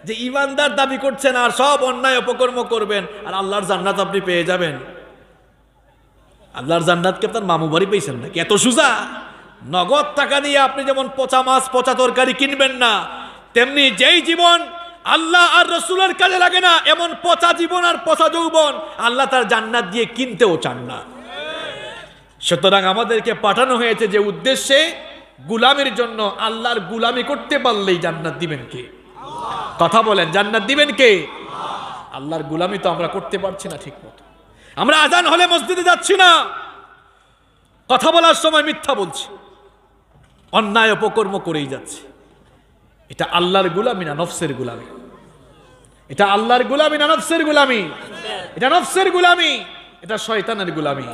যে ইমানদার দাবি করছেন আর সব অন্যায় অপকর্ম করবেন আর আল্লাহর জান্নাত আপনি পেয়ে যাবেন? আল্লাহর জান্নাতকে আপনার মামু বাড়ি পেয়েছেন নাকি? এত সোজা? নগদ টাকা দিয়ে আপনি যেমন পচা মাছ পচা তরকারি কিনবেন না, তেমনি যেই জীবন আল্লাহ আর রসুলের কাজে লাগে না, এমন পচা জীবন আর পচা যৌবন আল্লাহ তার জান্নাত দিয়ে কিনতেও চান না। সুতরাং আমাদেরকে পাঠানো হয়েছে যে উদ্দেশ্যে, গুলামের জন্য। আল্লাহর গুলামি করতে পারলেই জান্নাত দিবেন কে? কথা বলেন, জান্নাত দিবেন কে? আল্লাহর গুলামি তো আমরা করতে পারছি না ঠিক মতো। আমরা আজান হলে মসজিদে যাচ্ছি না, কথা বলার সময় মিথ্যা বলছি, অন্যায় অপকর্ম করেই যাচ্ছে। এটা আল্লাহর গুলামি না নফসের গুলামি? এটা আল্লাহর গুলামি না নফসের গুলামি? এটা নফসের গুলামি, এটা শয়তানের গুলামি।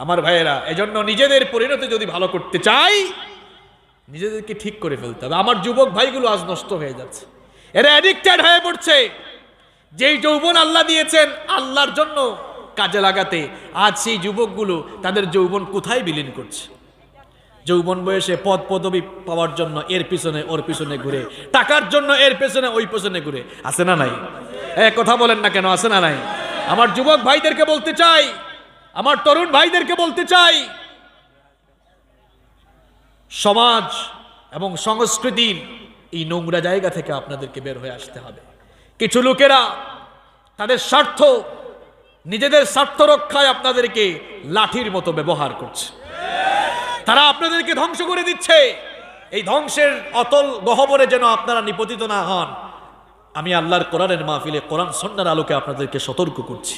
আমার ভাইয়েরা, এজন্য নিজেদের পরিণতি যদি ভালো করতে চাই, নিজেদেরকে ঠিক করে ফেলতে হবে। আমার যুবক ভাইগুলো আজ নষ্ট হয়ে যাচ্ছে, এরা অ্যাডিক্টেড হয়ে পড়ছে। যেই যৌবন আল্লাহ দিয়েছেন আল্লাহর জন্য কাজে লাগাতে, আজ সেই যুবকগুলো তাদের যৌবন কোথায় বিলীন করছে? যৌবন বয়সে পদ পদবি পাওয়ার জন্য এর পিছনে ওর পিছনে ঘুরে, টাকার জন্য এর পেছনে ওই পেছনে ঘুরে। আছে না নাই? কথা বলেন না কেন, আছে না নাই? আমার যুবক ভাইদেরকে বলতে চাই, আমার তরুণ ভাইদেরকে বলতে চাই, সমাজ এবং সংস্কৃতির এই নোংরা জায়গা থেকে আপনাদেরকে বের হয়ে আসতে হবে। কিছু লোকেরা তাদের স্বার্থ, নিজেদের স্বার্থ রক্ষায় আপনাদেরকে লাঠির মতো ব্যবহার করছে। তারা আপনাদেরকে ধ্বংস করে দিচ্ছে। এই ধ্বংসের অতল গহ্বরে যেন আপনারা নিপতিত না হন, আমি আল্লাহর কোরআনের মাহফিলে কোরআন সুন্নাহর আলোকে আপনাদেরকে সতর্ক করছি।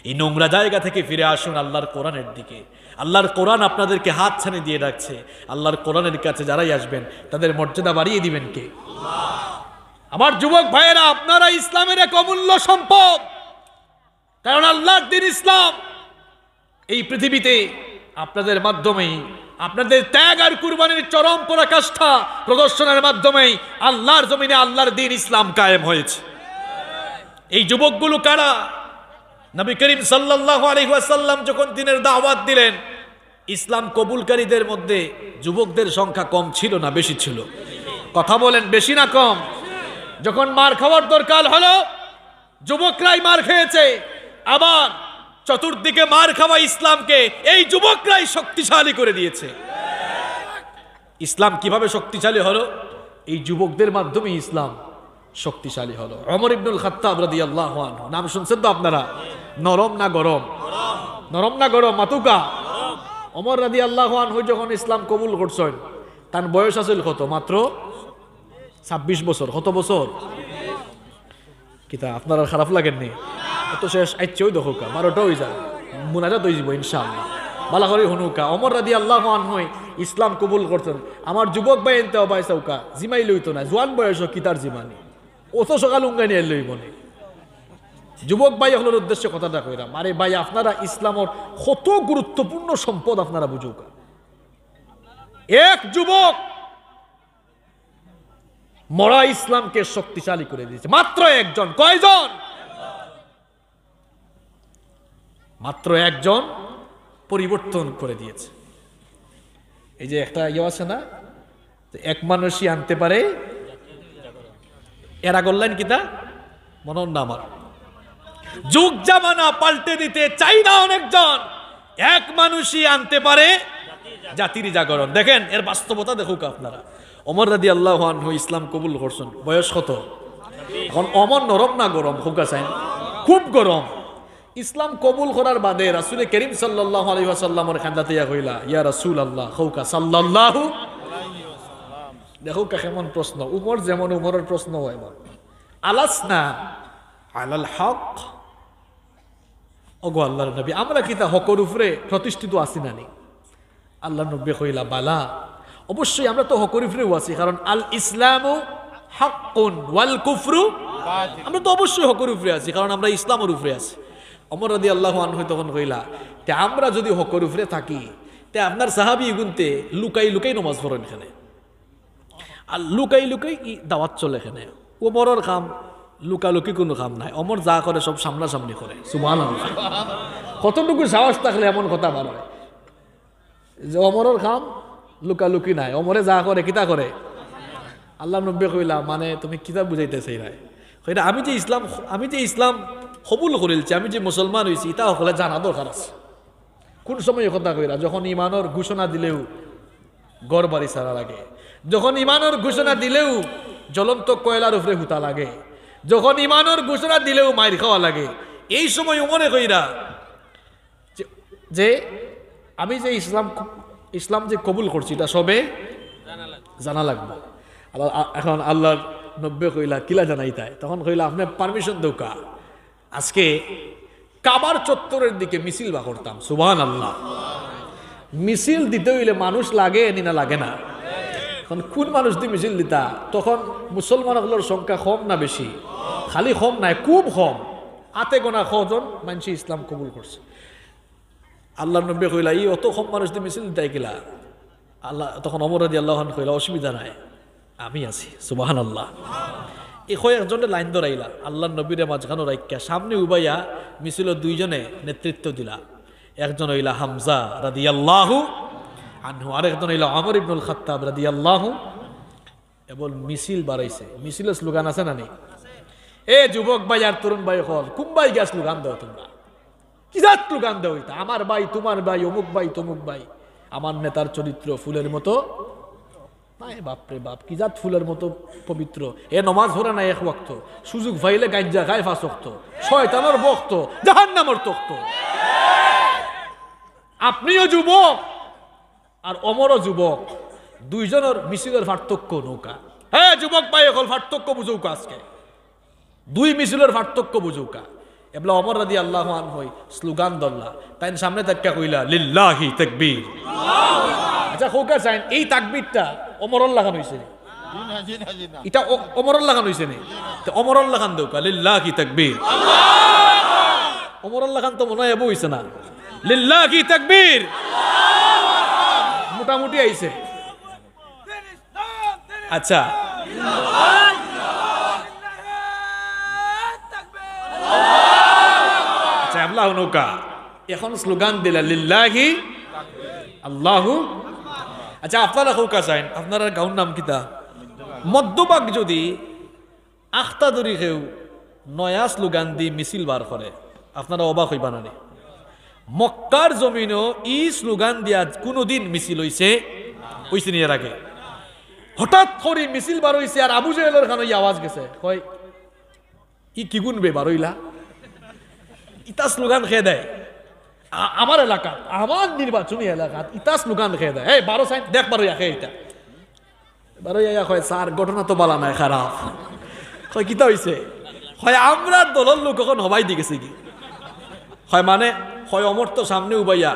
এই নোংরা জায়গা থেকে ফিরে আসুন আল্লাহর কোরআনের দিকে। আল্লাহর কোরআন আপনাদেরকে হাত ছানি দিয়ে রাখছে। আল্লাহর কোরআনের কাছে যারাই আসবেন তাদের মর্যাদা বাড়িয়ে দিবেন কে? আমার যুবক ভাইয়েরা, আপনারা ইসলামের এক অমূল্য সম্পদ। কারণ আল্লাহর দ্বীন ইসলাম এই পৃথিবীতে আপনাদের মাধ্যমেই, আপনাদের ত্যাগ আর কুরবানির চরম পরাকাষ্ঠা প্রদর্শনের মাধ্যমেই আল্লাহর জমিনে আল্লাহর দ্বীন ইসলাম কায়েম হয়েছে। এই যুবকগুলো কারা? নবী করিম সাল্লাল্লাহু আলাইহি ওয়াসাল্লাম যখন দ্বীনের দাওয়াত দিলেন, ইসলাম কবুলকারীদের মধ্যে যুবকদের সংখ্যা কম ছিল না বেশি ছিল? কথা বলেন, বেশি না কম? যখন মার খাওয়ার দরকার হলো, যুবকরাই মার খেয়েছে। আবার চতুর্দিকে মার খাওয়া ইসলামকে এই যুবকরাই শক্তিশালী করে দিয়েছে। ইসলাম কিভাবে শক্তিশালী হলো? এই যুবকদের মাধ্যমে ইসলাম শক্তিশালী হলো। ওমর ইবনুল খাত্তাব রাদিয়াল্লাহু আনহু, নাম শুনছেন তো আপনারা? নরম না গরম? নরম না গরম? মাতুকা। ওমর রাদিয়াল্লাহু আনহু যখন ইসলাম কবুল করছেন, তার বয়স আছিল কত? মাত্র 26 বছর। কত বছর? কিতা আপনার খারাপ লাগেননি? এত শেষ আইছেও দেখোকা, 12টা হয়ে যায়, মুনাজাত হয়ে যাব ইনশাআল্লাহ। বালা করে হনুকা। ওমর রাদিয়াল্লাহু আনহু ইসলাম কবুল করতেন। আমার যুবক ভাই এনতে অবাই চৌকা জিমাই লইতো না, জোয়ান বয়স কিতার জিমানি, অত সকাল উঙ্গাই নিয়ে লইব না। যুবক ভাই হলোর উদ্দেশ্যে কথাটা কইরাম, আরে ভাই আপনারা ইসলামের কত গুরুত্বপূর্ণ সম্পদ আপনারা বুঝুকা। এক যুবক মরা ইসলামকে শক্তিশালী করে দিয়েছে, মাত্র একজন। কয়জন? মাত্র একজন পরিবর্তন করে দিয়েছে। এই যে একটা ইয়ে আছে না, এক মানুষই আনতে পারে, এরা করলেন কিতা মনন না আমার, যুগ জামানা পাল্টে দিতে চাই না অনেকজন, এক মানুষই আনতে পারে জাতির জাগরণ। দেখেন এর বাস্তবতা দেখুক আপনারা। ওমর রাদিয়াল্লাহু আনহু ইসলাম কবুল করছেন, বয়স কত? এখন ওমর নরম না গরম? হুকা চাইন খুব গরম। ইসলাম কবুল করার বাদে রাসূল করিম সাল্লাল্লাহু আলাইহি ওয়াসাল্লামের খান্দাতে ইয়া কইলা, ইয়া রাসূলুল্লাহ হুকা সাল্লাল্লাহু আলাইহি ওয়াসাল্লাম। দেখো কেমন প্রশ্ন, উমর যেমন উমরের প্রশ্ন হয়, আলাসনা আলাল হক, ওগো আল্লাহর নবী আমরা কি তা হকের উপরে প্রতিষ্ঠিত আছি না নি? আল্লাহর নবী কইলা, বালা, অবশ্যই আমরা তো হকের উপরেও আছি, কারণ আল ইসলামু হাক্কুন ওয়াল কুফরু বাতিল। আমরা তো অবশ্যই হকের উপরে আছি, কারণ আমরা ইসলামের উপরে আছি। ওমর রাদিয়াল্লাহু আনহু তখন কইলা তে আমরা যদি হকর উপরে থাকি তে আপনার সাহাবী গুনতে লুকাই লুকাই নামাজ পড়েন এখানে, আর লুকাই লুকাই দাওয়াত চলে এখানে। ওমরের কাম লুকালুকি কোনো কাম নাই, অমর যা করে সব সামনাসামনি করে। সুবহানাল্লাহ, কতটুকু সাহস থাকলে এমন কথা বার হয় যে অমরের কাম লুকালুকি নাই, অমরে যা করে কিতা করে। আল্লাহ নবী কইলা মানে তুমি কিতা বুঝাইতেছে রায়, কইরা আমি যে ইসলাম কবুল করিলছি, আমি যে মুসলমান হয়েছি তা হলে জানা দরকার আছে। কোন সময় কথা কইরা, যখন ইমানের ঘোষণা দিলেও গড় বাড়ি ছাড়া লাগে, যখন ইমানের ঘোষণা দিলেও জ্বলন্ত কয়লার উপরে হুতা লাগে, যখন ইমানের ঘোষণা দিলেও মাইর খাওয়া লাগে, এই সময় মনে কইরা যে আমি যে ইসলাম যে কবুল করছি এটা সবে জানা লাগবে। এখন আল্লাহর নব্বে কইলা কিলা জানাই তাই, তখন কইলা আপনি পারমিশন দৌকা আজকে কাবার চত্বরের দিকে মিছিল বা করতাম। সুবহানাল্লাহ, মিছিল দিতে হইলে মানুষ লাগে না লাগে না? এখন কোন মানুষ দিয়ে মিছিল দিতা? তখন মুসলমানগুলোর সংখ্যা কম না বেশি? খালি কম নাই, খুব কম, হাতে গোনা কজন মানুষ ইসলাম কবুল করছে। আল্লাহ নবী কইলা ই অত কম মানুষ দিয়ে মিছিল দিতাই কিলা? আল্লাহ তখন ওমর রাদিয়াল্লাহু আনহু কইলা অসুবিধা নাই, আমি আছি। সুবহানাল্লাহ, এই কয়েকজনের লাইন ধরাইলা, আল্লাহ নবীর মাঝখানো রাইকা সামনে উবাইয়া মিছিল দুইজনে নেতৃত্ব দিলা। একজন হইলা হামজা রাদিয়াল্লাহু আনহু, আরেকজন হইলা ওমর ইবনুল খাত্তাব রাদিয়াল্লাহু। এবং মিছিল বাড়াইছে, মিছিলের স্লোগান আছে না? এ যুবক ভাই আর তরুণ ভাই হল কুম্বাই গ্যাস স্লোগান দাও, তোমরা কি জাত স্লোগান দাও? আমার ভাই তোমার ভাই, অমুক ভাই তমুক ভাই, আমার নেতার চরিত্র ফুলের মতো। বাপরে বাপ, কি জাত ফুলের মতো পবিত্র। এ নমাজ ভরে না এক ওয়াক্ত, সুযোগ ভাইলে গাঞ্জা খায় ফাঁস ওক্ত, শয়তানের বক্ত, জাহান্নামের তখ্ত। আপনিও যুবক আর অমরও যুবক, দুইজনের মিছিলের পার্থক্য নৌকা। হ্যাঁ যুবক ভাই এখন পার্থক্য বুঝৌকা, আজকে দুই মিছিলের পার্থক্য বুঝৌকা। এবলা ওমর রাদিয়াল্লাহু আনহু স্লোগান দল্লা, তাই সামনে তাক্কা কইলা লিল্লাহি তাকবীর। আচ্ছা হোকা চাইন এই তাকবীরটা ওমরর লাগানো হইছে, এটা ওমরর লাগানো হইছে নি? তো ওমরর লাগান দৌকা লিল্লাহি তাকবীর। ওমরর লাগান তো মনে হয় এবো হইছে না, লিল্লাহি তাকবীর মোটামুটি আইছে। আচ্ছা আল্লাহ নৌকা এখন স্লোগান দিলা লিল্লাহি আল্লাহু। আচ্ছা আপনারা হোকা চাইন, আপনারা গাঁর নাম কিতা? মধ্যভাগ যদি আখতা ধরি কেউ নয়া স্লোগান দি মিছিল বার করে, আপনারা অবাক হইবা না? মক্কার জমিনও ই স্লোগান দিয়া কোনোদিন মিছিল হইছে নি? এর আগে হঠাৎ করে মিছিল বার হইছে, আর আবু জাহেলের খানো আওয়াজ গেছে, কয় ই কি গুনবে বার হইলা? ইতা স্লোগান খেয়ে দেয় আমার এলাকা, আমার নির্বাচনী এলাকা, ইতা স্লোগান খেয়ে দেয়। এই বারো সাইন দেখ বারো ইয়াকে, এটা বারো ইয়া কয় স্যার ঘটনা তো বলা নাই, খারাপ। কয় কিতা হইছে? হয় আমরা দলের লোক এখন হবাই দি গেছে কি? হয় মানে হয় অমর তো সামনে উবাইয়া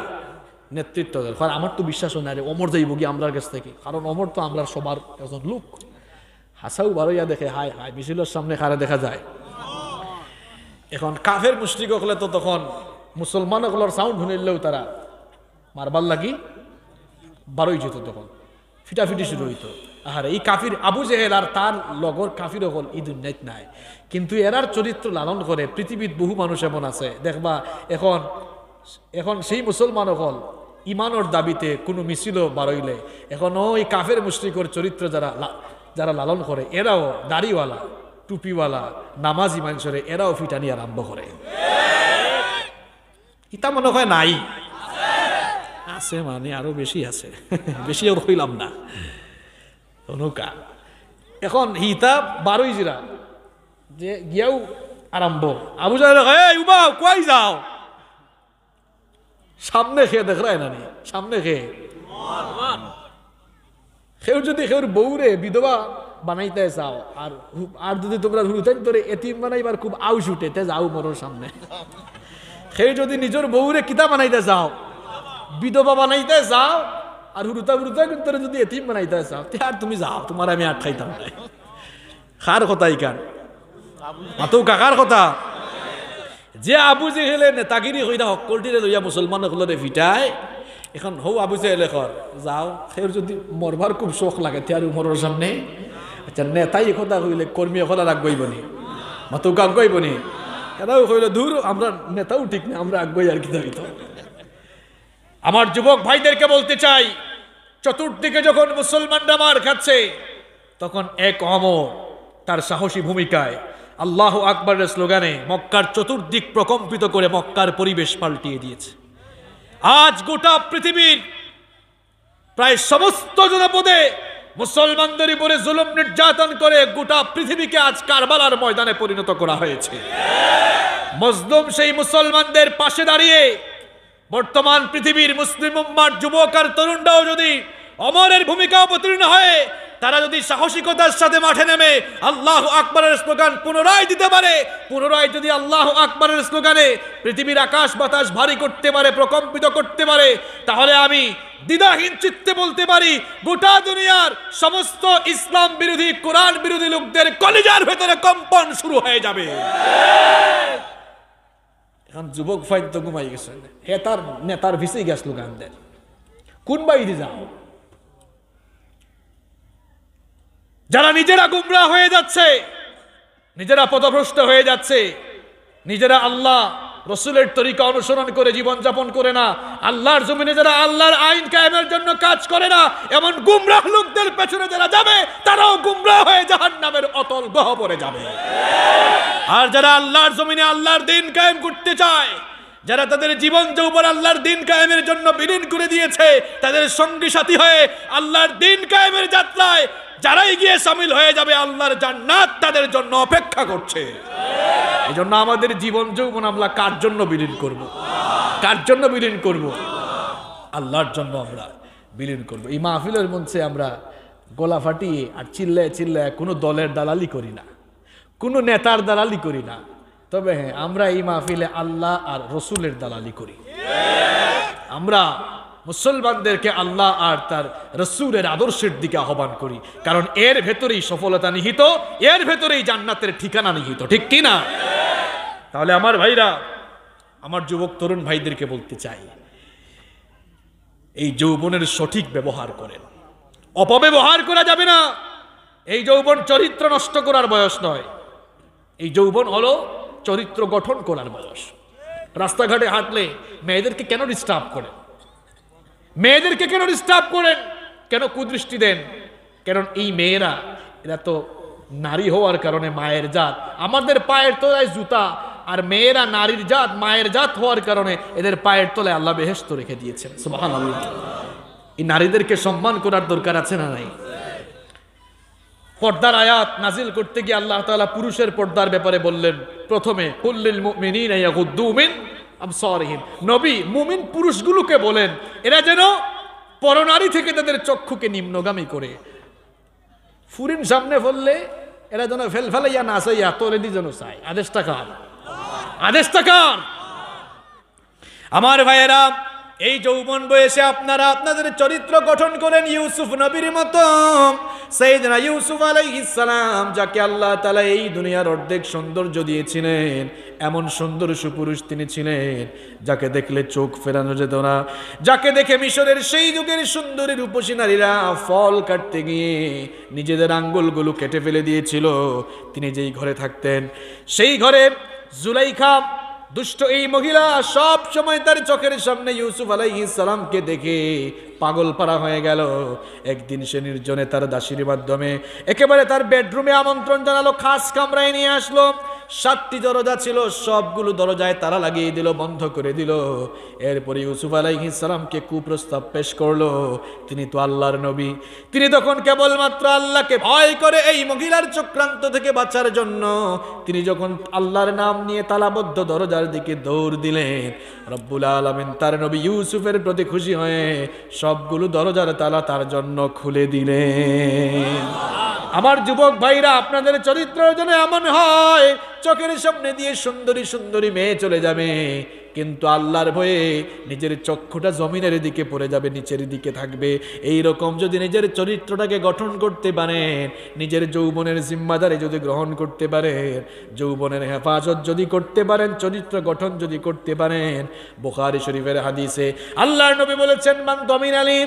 নেতৃত্ব দেয়, হয় আমার তো বিশ্বাস হয় না রে অমর যাইব কি আমরার কাছ থেকে, কারণ অমর তো আমরা সবার একজন লোক। হাসাও বারো ইয়া দেখে হায় হায় মিছিলের সামনে খারে দেখা যায়। এখন কাফের মুশরিক হলে তো তখন মুসলমান হলার সাউন্ড শুনিলেও তারা মারবার লাগি বারোই যেত, তখন ফিটাফিটি শুরু হইতো। আহারে এই কাফির আবু জেহেল আর তার লগর কাফির হল এই দুনিয়াত নাই, কিন্তু এরার চরিত্র লালন করে পৃথিবীর বহু মানুষ এমন আছে দেখবা। এখন সেই মুসলমান হল ইমানের দাবিতে কোনো মিছিল বারইলে এখন ওই কাফের মুশরিকের চরিত্র যারা লালন করে, এরাও দাড়িওয়ালা টুপিওয়ালা নামাজি মানুষরে এরাও ফিটানি আরম্ভ করে। ইতা মনে হয় নাই, আছে মানে আরো বেশি আছে, বেশি আর হইলাম না নৌকা। এখন হিতা বারোই জিরা যে গিয়াও আরম্ভ, আবু জাহেল উবাও কই যাও, সামনে খেয়ে দেখ রায় না, সামনে খেয়ে কেউ যদি কেউর বউরে বিধবা বানাইতে চাও, আর যদি তোমরা হুতাইন তোরে এতিম বানাইবার খুব আউস উঠে তে যাও মরোর সামনে। সেই যদি নিজের বউরে কিতা বানাইতে চাও, বিধবা বানাইতে যাও, আর হুরুতা হুরুতা কিন্তু যদি এতিম বানাইতে চাও তে আর তুমি যাও, তোমার আমি আর খাইতাম না। কার কথা ইকান? মাতো কাকার কথা। যে আবু জেহেলে নেতাগিরি হইনা হকলটিরে লইয়া মুসলমান হলরে ফিটায় এখন হৌ আবু জেহেলে কর যাও সের যদি মরবার খুব শখ লাগে তে আর মরর সামনে আচ্ছা নেতাই কথা কইলে কর্মী এখন আর আগুয়াইবনি মাতুক আগুয়াইবনি এরাও কইলে দূর আমরা নেতাও ঠিক না আমরা আগুয়াই আর কি দাঁড়িত। আমার যুবক ভাইদেরকে বলতে চাই, চতুর্দিকে যখন মুসলমানরা মার খাচ্ছে তখন এক অমর তার সাহসী ভূমিকায় আল্লাহু আকবরের স্লোগানে মক্কার চতুর্দিক প্রকম্পিত করে মক্কার পরিবেশ পাল্টিয়ে দিয়েছে। আজ গোটা পৃথিবীর প্রায় সমস্ত জনপদে মুসলমানদের উপরে জুলুম নির্যাতন করে গোটা পৃথিবীকে আজ কারবালার ময়দানে পরিণত করা হয়েছে। মজলুম সেই মুসলমানদের পাশে দাঁড়িয়ে বর্তমান পৃথিবীর মুসলিম উম্মার যুবক আর তরুণরাও যদি অমরের ভূমিকা অবতীর্ণ হয়ে তারা যদি সাহসিকতার সাথে মাঠে নেমে আল্লাহু আকবরের স্লোগান পুনরায় দিতে পারে, পুনরায় যদি আল্লাহু আকবরের স্লোগানে পৃথিবীর আকাশ বাতাস ভারী করতে পারে, প্রকম্পিত করতে পারে, তাহলে আমি দ্বিধাহীন চিত্তে বলতে পারি গোটা দুনিয়ার সমস্ত ইসলাম বিরোধী কোরআন বিরোধী লোকদের কলিজার ভেতরে কম্পন শুরু হয়ে যাবে। এখন যুবক ফাইন তো ঘুমাই গেছে, হে তার নেতার ভিসেই গেছ লোকানদের কোন বাইরে যাও। যারা নিজেরা গুমরাহ হয়ে যাচ্ছে, নিজেরা পথভ্রষ্ট হয়ে যাচ্ছে, নিজেরা আল্লাহ রসুলের তরিকা অনুসরণ করে জীবন যাপন করে না, আল্লাহর জমিনে যারা আল্লাহর আইন কায়েমের জন্য কাজ করে না, এমন গুমরাহ লোকদের পেছনে যারা যাবে তারাও গুমরাহ হয়ে জাহান্নামের অতল গহ্বরে যাবে। আর যারা আল্লাহর জমিনে আল্লাহর দ্বীন কায়েম করতে চায়, যারা তাদের জীবন যৌবন আল্লাহর দ্বীন কায়েমের জন্য বিলীন করে দিয়েছে, তাদের সঙ্গী সাথী হয়ে আল্লাহর দ্বীন কায়েমের যাত্রায় যারাই গিয়ে শামিল হয়ে যাবে, আল্লাহর জান্নাত তাদের জন্য অপেক্ষা করছে। এই জন্য আমাদের জীবন যৌবন আমরা কার জন্য বিলীন করব? কার জন্য বিলীন করব? আল্লাহর জন্য আমরা বিলীন করব। এই মাহফিলের মঞ্চে আমরা গলা ফাটিয়ে আর চিল্লায় চিল্লায় কোনো দলের দালালি করি না, কোনো নেতার দালালি করি না, তবে হ্যাঁ আমরা এই মাহফিলে আল্লাহ আর রসুলের দালালি করি। আমরা মুসলমানদেরকে আল্লাহ আর তার রসুলের আদর্শের দিকে আহ্বান করি, কারণ এর ভেতরেই সফলতা নিহিত, এর ভেতরেই জান্নাতের ঠিকানা নিহিত, ঠিক কি না? তাহলে আমার ভাইরা, আমার যুবক তরুণ ভাইদেরকে বলতে চাই, এই যৌবনের সঠিক ব্যবহার করেন, অপব্যবহার করা যাবে না। এই যৌবন চরিত্র নষ্ট করার বয়স নয়, এই যৌবন হলো চরিত্র গঠন করার বয়স। রাস্তাঘাটে হাঁটলে মেয়েদেরকে কেন ডিস্টার্ব করেন? মেয়েদেরকে কেন ডিস্টার্ব করেন? কেন কুদৃষ্টি দেন? কারণ এই মেয়েরা এরা তো নারী হওয়ার কারণে মায়ের জাত, আমাদের পায়ের তলায় জুতা, আর মেয়েরা নারীর জাত মায়ের জাত হওয়ার কারণে এদের পায়ের তলায় আল্লাহ বেহেশত রেখে দিয়েছেন। সুবহানাল্লাহ। এই নারীদেরকে সম্মান করার দরকার আছে না নাই? পর্দার আয়াত নাজিল করতে গিয়ে আল্লাহ তাআলা পুরুষের পর্দার ব্যাপারে বললেন, প্রথমে কুল্লিল মুমিনিনা ইয়াগুদ্দু মিন আবসারিহিম। নবী মুমিন পুরুষগুলোকে বলেন এরা যেন পরনারী থেকে তাদের চক্ষুকে নিম্নগামী করে, ফুরিন সামনে ফেললে এরা যেন ফেলফেলাইয়া না চাইয়া তোলে দি যেন চায়। আদেশটা কার? আদেশটা কার? আমার ভাইয়েরা, এই যৌবন বয়সে আপনারা আপনাদের চরিত্র গঠন করেন ইউসুফ নবীর মতো। সাইয়েদনা ইউসুফ আলাইহিস সালাম, যাকে আল্লাহ তাআলা এই দুনিয়ার অর্ধেক সৌন্দর্য দিয়েছিলেন, এমন সুন্দর সুপুরুষ তিনি ছিলেন যাকে দেখলে চোখ ফেরানো যেত না, যাকে দেখে মিশরের সেই যুগের সুন্দরী রূপসী নারীরা ফল কাটতে গিয়ে নিজেদের আঙ্গুলগুলো কেটে ফেলে দিয়েছিল। তিনি যেই ঘরে থাকতেন সেই ঘরে জুলাইখা দুষ্ট এই মহিলা সব সময় তার চোখের সামনে ইউসুফ আলাইহিস সালামকে দেখে পাগল পারা হয়ে গেল। একদিন সে নির্জনে তার দাসীর মাধ্যমে একেবারে তার বেডরুমে আমন্ত্রণ জানালো, খাস কামরায় নিয়ে আসলো। 7টি দরজা ছিল, সবগুলো দরজায় তালা লাগিয়ে দিল, বন্ধ করে দিল। এরপরে ইউসুফ আলাইহিস সালামকে কুপ্রস্তাব পেশ করলো। তিনি তো আল্লাহর নবী, তিনি তখন কেবলমাত্র আল্লাহকে ভয় করে এই মহিলার চক্রান্ত থেকে বাঁচার জন্য তিনি যখন আল্লাহর নাম নিয়ে তালাবদ্ধ দরজার দিকে দৌড় দিলেন, রব্বুল আলামিন তার নবী ইউসুফের প্রতি খুশি হয়ে সবগুলো দরজার তালা তার জন্য খুলে দিলেন। আমার যুবক ভাইরা, আপনাদের চরিত্র যেন এমন হয় চোখের সামনে দিয়ে সুন্দরী সুন্দরী মেয়ে চলে যাবে, কিন্তু আল্লাহর ভয়ে নিজের চক্ষুটা জমিনের দিকে পড়ে যাবে, নিচের দিকে থাকবে। এই রকম যদি নিজের চরিত্রটাকে গঠন করতে পারেন, নিজের যৌবনের জিম্মাদারি যদি গ্রহণ করতে পারেন, যৌবনের হেফাজত যদি করতে পারেন, চরিত্র গঠন যদি করতে পারেন, বুখারী শরীফের হাদিসে আল্লাহর নবী বলেছেন, মান দামিন আলী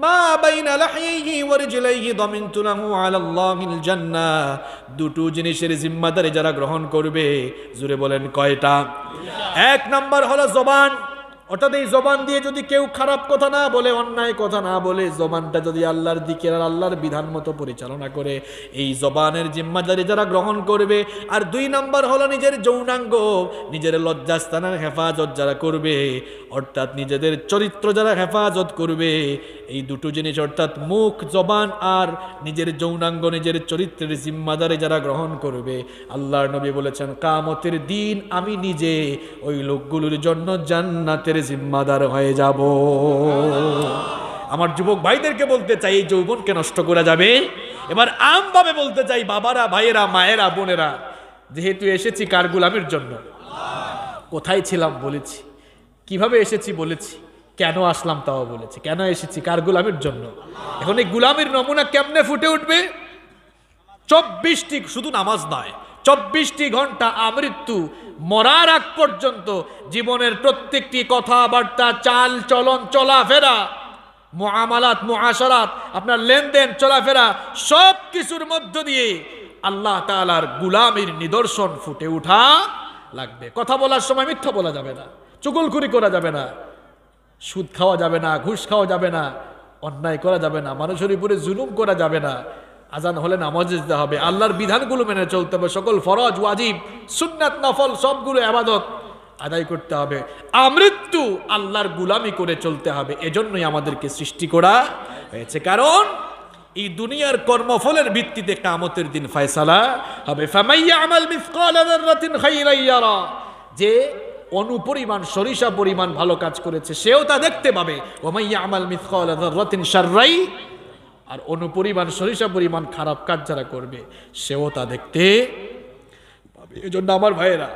মা বাইনা লাহিহি ওয়া রিজলাইহি দামিনতু লাহু আলাল্লাহিল জান্নাহ। দুটো জিনিসের জিম্মাদারি যারা গ্রহণ করবে, জোরে বলেন কয়টা? এক নাম্বার হলো জবান। অর্থাৎ এই জবান দিয়ে যদি কেউ খারাপ কথা না বলে, অন্যায় কথা না বলে, জবানটা যদি আল্লাহর দিকে আর আল্লাহর বিধান মতো পরিচালনা করে, এই জবানের জিম্মাদারি যারা গ্রহণ করবে। আর দুই নাম্বার হলো নিজের যৌনাঙ্গ, নিজের লজ্জাস্থানের হেফাজত যারা করবে, অর্থাৎ নিজেদের চরিত্র যারা হেফাজত করবে। এই দুটো জিনিস অর্থাৎ মুখ, জবান আর নিজের যৌনাঙ্গ, নিজের চরিত্রের জিম্মাদারি যারা গ্রহণ করবে, আল্লাহর নবী বলেছেন কিয়ামতের দিন আমি নিজে ওই লোকগুলোর জন্য জান্নাতের জিম্মাদার হয়ে যাব। আমার যুবক ভাইদেরকে বলতে চাই, এই যৌবনকে নষ্ট করা যাবে। এবার আমভাবে বলতে চাই, বাবারা, ভাইয়েরা, মায়েরা, বোনেরা, যেহেতু এসেছি কার গোলামির জন্য, কোথায় ছিলাম বলেছি, কিভাবে এসেছি বলেছি, কেন আসলাম তাও বলেছি, কেন এসেছি কার গোলামির জন্য। এখন এই গোলামির নমুনা কেমনে ফুটে উঠবে? 24টি, শুধু নামাজ নয়, 24টি ঘন্টা আমৃত্যু মরার আগ পর্যন্ত জীবনের প্রত্যেকটি কথাবার্তা, চাল চলন, চলাফেরা, মুআমালাত, মুআশারাত, আপনার লেনদেন, চলাফেরা, সব কিছুর মধ্য দিয়ে আল্লাহ তাআলার গোলামির নিদর্শন ফুটে ওঠা লাগবে। কথা বলার সময় মিথ্যা বলা যাবে না, চুগলখুরি করা যাবে না, সুদ খাওয়া যাবে না, ঘুষ খাওয়া যাবে না, অন্যায় করা যাবে না, মানুষের উপরে জুলুম করা যাবে না। আজান হলে নামাজ যেতে হবে, আল্লাহর বিধানগুলো মেনে চলতে হবে, সকল ফরজ, ওয়াজিব, সুন্নাত, নফল সবগুলো ইবাদত আদায় করতে হবে, আমৃত্যু আল্লাহর গোলামি করে চলতে হবে। এজন্যই আমাদেরকে সৃষ্টি করা হয়েছে, কারণ এই দুনিয়ার কর্মফলের ভিত্তিতে কিয়ামতের দিন ফয়সালা হবে। ফামাইয়ামাল মিসকালা যাররাতিন খাইরান ইয়ারা, যে অনুপরিমাণ সরিষা পরিমাণ ভালো কাজ করেছে সেও তা দেখতে পাবে। ওয়ামাইয়ামাল মিসকালা যাররাতিন শাররাই, আর অনুপরিমাণ সরিষা পরিমাণ খারাপ কাজ যারা করবে সেও তা দেখতে পাবে। এই জন্য আমার ভাইয়েরা,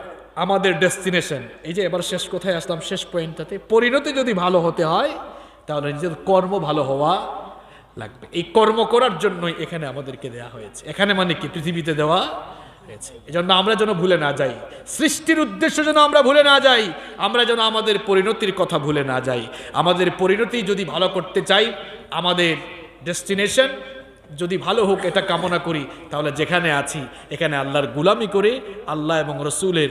আমাদের ডেস্টিনেশন, এই যে এবার শেষ কোথায় আসলাম, শেষ পয়েন্টটাতে, পরিণতি যদি ভালো হতে হয় তাহলে নিজের কর্ম ভালো হওয়া লাগবে। এই কর্ম করার জন্যই এখানে আমাদেরকে দেওয়া হয়েছে। এখানে মানে কি, পৃথিবীতে দেওয়া হয়েছে। এই জন্য আমরা যেন ভুলে না যাই, সৃষ্টির উদ্দেশ্য যেন আমরা ভুলে না যাই, আমরা যেন আমাদের পরিণতির কথা ভুলে না যাই। আমাদের পরিণতি যদি ভালো করতে চাই, আমাদের ডেস্টিনেশন যদি ভালো হোক এটা কামনা করি, তাহলে যেখানে আছি এখানে আল্লাহর গোলামি করে, আল্লাহ এবং রসুলের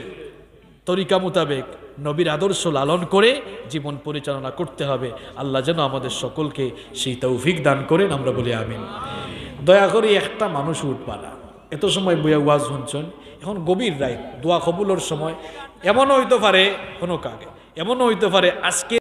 তরিকা মোতাবেক নবীর আদর্শ লালন করে জীবন পরিচালনা করতে হবে। আল্লাহ যেন আমাদের সকলকে সেই তৌফিক দান করেন, আমরা বলি আমিন। দয়া করে একটা মানুষ উঠবা না, এত সময় বইয়া ওয়াজ শুনছেন, এখন গভীর রাত, দোয়া কবুলের সময়। এমনও হইতে পারে কোনো কাকে, এমনও হইতে পারে আজকে